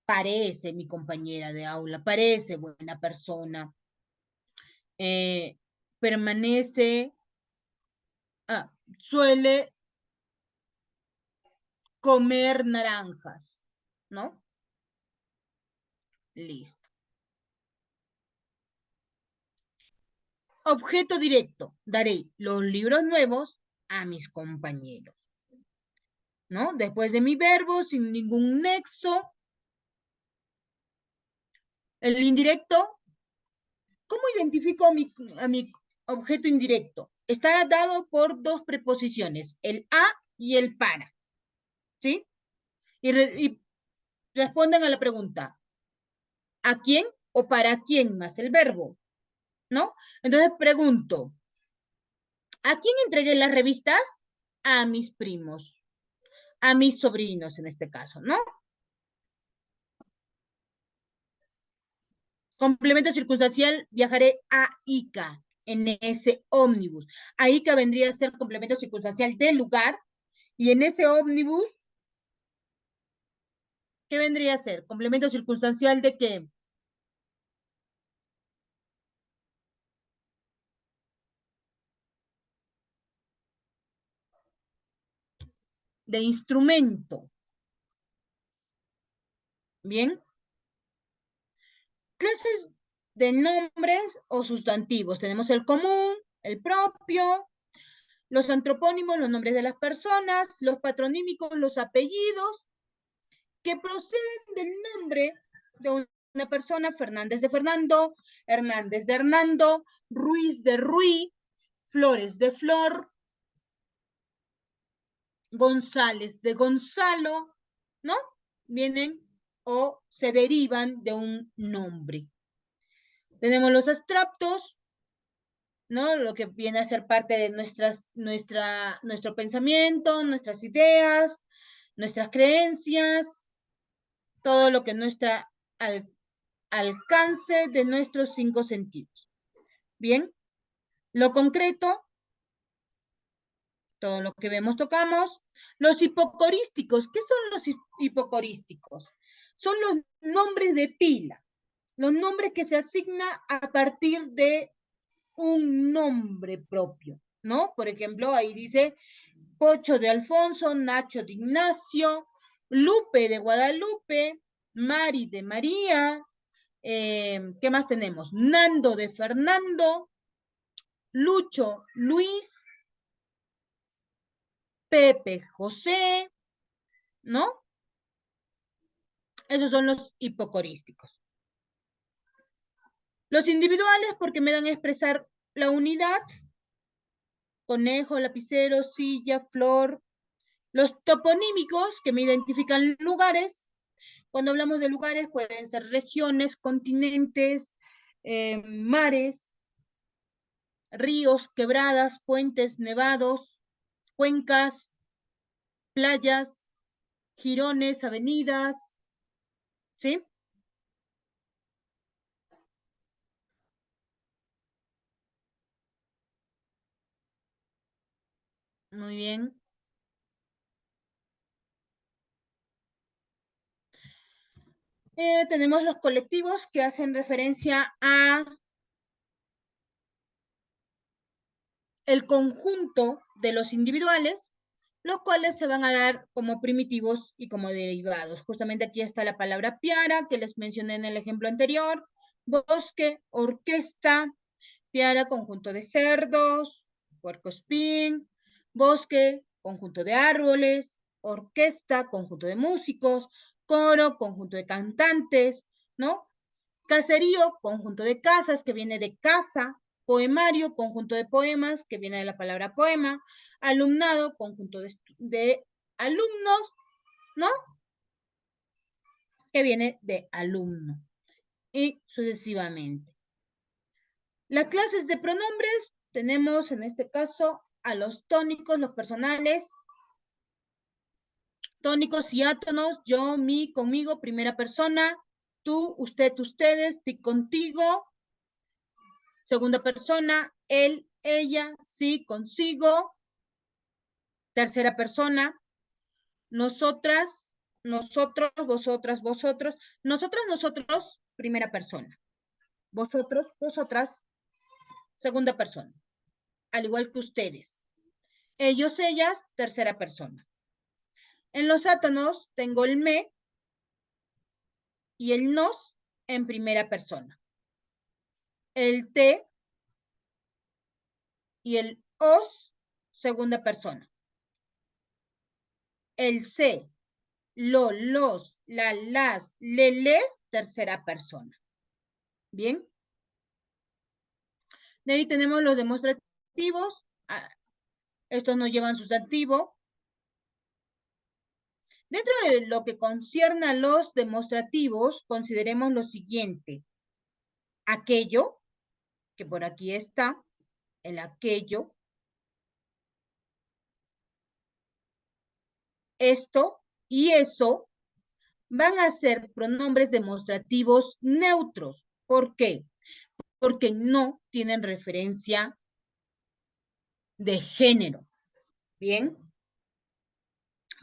Parece mi compañera de aula. Parece buena persona. Permanece, suele comer naranjas, ¿no? Listo. Objeto directo. Daré los libros nuevos a mis compañeros, ¿no? Después de mi verbo, sin ningún nexo. El indirecto, ¿cómo identifico a mi objeto indirecto? Estará dado por 2 preposiciones, el a y el para, ¿sí? Y responden a la pregunta, ¿a quién o para quién más el verbo? ¿No? Entonces pregunto, ¿a quién entregué las revistas? A mis primos, a mis sobrinos en este caso, ¿no? Complemento circunstancial, viajaré a Ica en ese ómnibus. A Ica vendría a ser complemento circunstancial del lugar y en ese ómnibus, ¿qué vendría a ser? Complemento circunstancial de qué? De instrumento. Bien. Clases de nombres o sustantivos. Tenemos el común, el propio, los antropónimos, los nombres de las personas, los patronímicos, los apellidos, que proceden del nombre de una persona, Fernández de Fernando, Hernández de Hernando, Ruiz de Ruiz, Flores de Flor, González de Gonzalo, ¿no? Vienen o se derivan de un nombre. Tenemos los abstractos, ¿no? Lo que viene a ser parte de nuestro pensamiento, nuestras ideas, nuestras creencias, todo lo que nuestra alcance de nuestros 5 sentidos. Bien, lo concreto, todo lo que vemos, tocamos. Los hipocorísticos, ¿qué son los hipocorísticos? Son los nombres de pila, los nombres que se asignan a partir de un nombre propio, ¿no? Por ejemplo, ahí dice Pocho de Alfonso, Nacho de Ignacio, Lupe de Guadalupe, Mari de María, ¿qué más tenemos? Nando de Fernando, Lucho Luis, Pepe José, ¿no? Esos son los hipocorísticos. Los individuales, porque me dan a expresar la unidad, conejo, lapicero, silla, flor. Los toponímicos, que me identifican lugares. Cuando hablamos de lugares, pueden ser regiones, continentes, mares, ríos, quebradas, puentes, nevados, cuencas, playas, jirones, avenidas, ¿sí? Muy bien. Tenemos los colectivos que hacen referencia a el conjunto de los individuales, los cuales se van a dar como primitivos y como derivados. Justamente aquí está la palabra piara, que les mencioné en el ejemplo anterior, bosque, orquesta, piara, conjunto de cerdos, puercoespín, bosque, conjunto de árboles, orquesta, conjunto de músicos, coro, conjunto de cantantes, ¿no? Caserío, conjunto de casas, que viene de casa. Poemario, conjunto de poemas, que viene de la palabra poema. Alumnado, conjunto de alumnos, ¿no? Que viene de alumno. Y sucesivamente. Las clases de pronombres, tenemos en este caso a los tónicos, los personales, tónicos y átonos, yo, mi, conmigo, primera persona, tú, usted, ustedes, ti, contigo, segunda persona, él, ella, sí, consigo, tercera persona, nosotras, nosotros, vosotras, vosotros, nosotras, nosotros, primera persona, vosotros, vosotras, segunda persona, al igual que ustedes, ellos, ellas, tercera persona. En los átonos tengo el me y el nos en primera persona, el te y el os, segunda persona, el se, lo, los, la, las, le, les, tercera persona. Bien. De ahí tenemos los demostrativos. Estos no llevan sustantivo. Dentro de lo que concierne a los demostrativos, consideremos lo siguiente. Aquello, que por aquí está, el aquello. Esto y eso van a ser pronombres demostrativos neutros. ¿Por qué? Porque no tienen referencia de género. ¿Bien?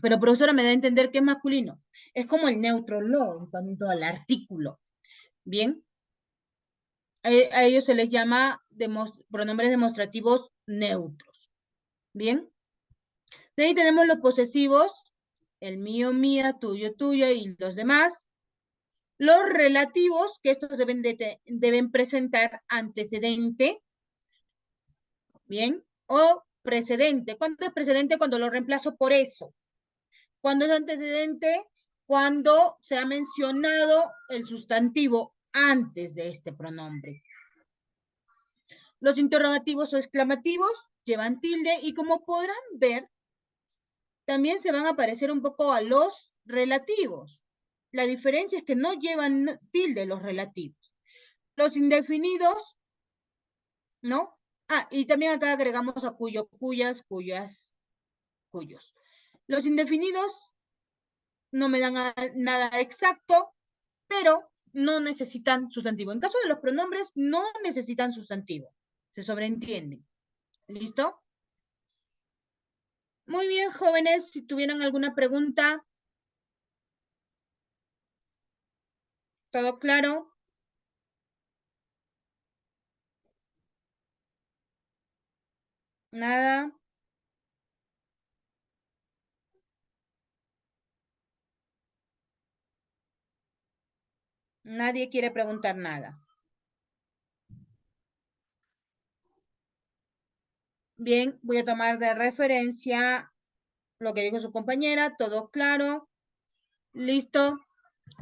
Pero profesora, me da a entender que es masculino. Es como el neutro lo en cuanto al artículo. ¿Bien? A ellos se les llama pronombres demostrativos neutros. ¿Bien? De ahí tenemos los posesivos, el mío, mía, tuyo, tuya y los demás. Los relativos, que estos deben presentar antecedente, ¿bien? O precedente. ¿Cuándo es precedente? Cuando lo reemplazo por eso. ¿Cuándo es antecedente? Cuando se ha mencionado el sustantivo antes de este pronombre. Los interrogativos o exclamativos llevan tilde y como podrán ver, también se van a parecer un poco a los relativos. La diferencia es que no llevan tilde los relativos. Los indefinidos, ¿no? Ah, y también acá agregamos a cuyo, cuyas, cuyas, cuyos. Los indefinidos no me dan nada exacto, pero no necesitan sustantivo. En caso de los pronombres, no necesitan sustantivo. Se sobreentienden. ¿Listo? Muy bien, jóvenes, si tuvieran alguna pregunta, ¿todo claro? Nada. Nadie quiere preguntar nada. Bien, voy a tomar de referencia lo que dijo su compañera, todo claro, listo.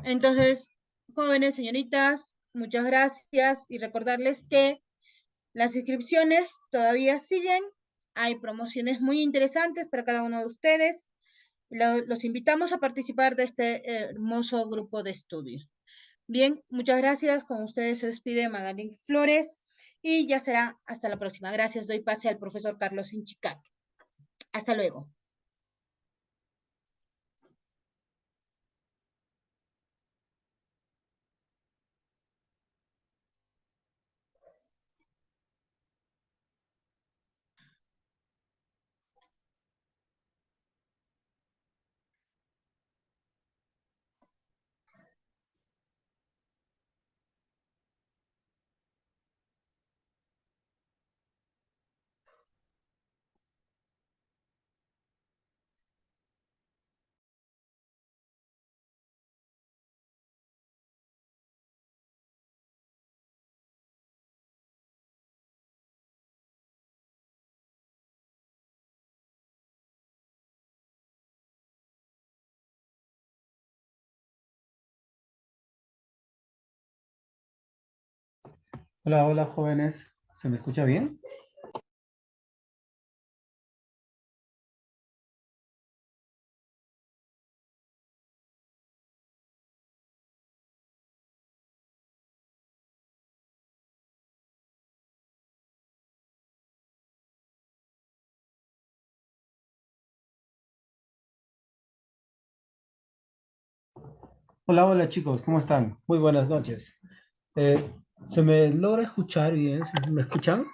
Entonces, jóvenes, señoritas, muchas gracias y recordarles que las inscripciones todavía siguen. Hay promociones muy interesantes para cada uno de ustedes. Los invitamos a participar de este hermoso grupo de estudio. Bien, muchas gracias. Con ustedes se despide Magali Flores y ya será hasta la próxima. Gracias. Doy pase al profesor Carlos Inchicac. Hasta luego. Hola, hola jóvenes, ¿se me escucha bien? Hola, hola chicos, ¿cómo están? Muy buenas noches. ¿Se me logra escuchar bien? ¿Me escuchan?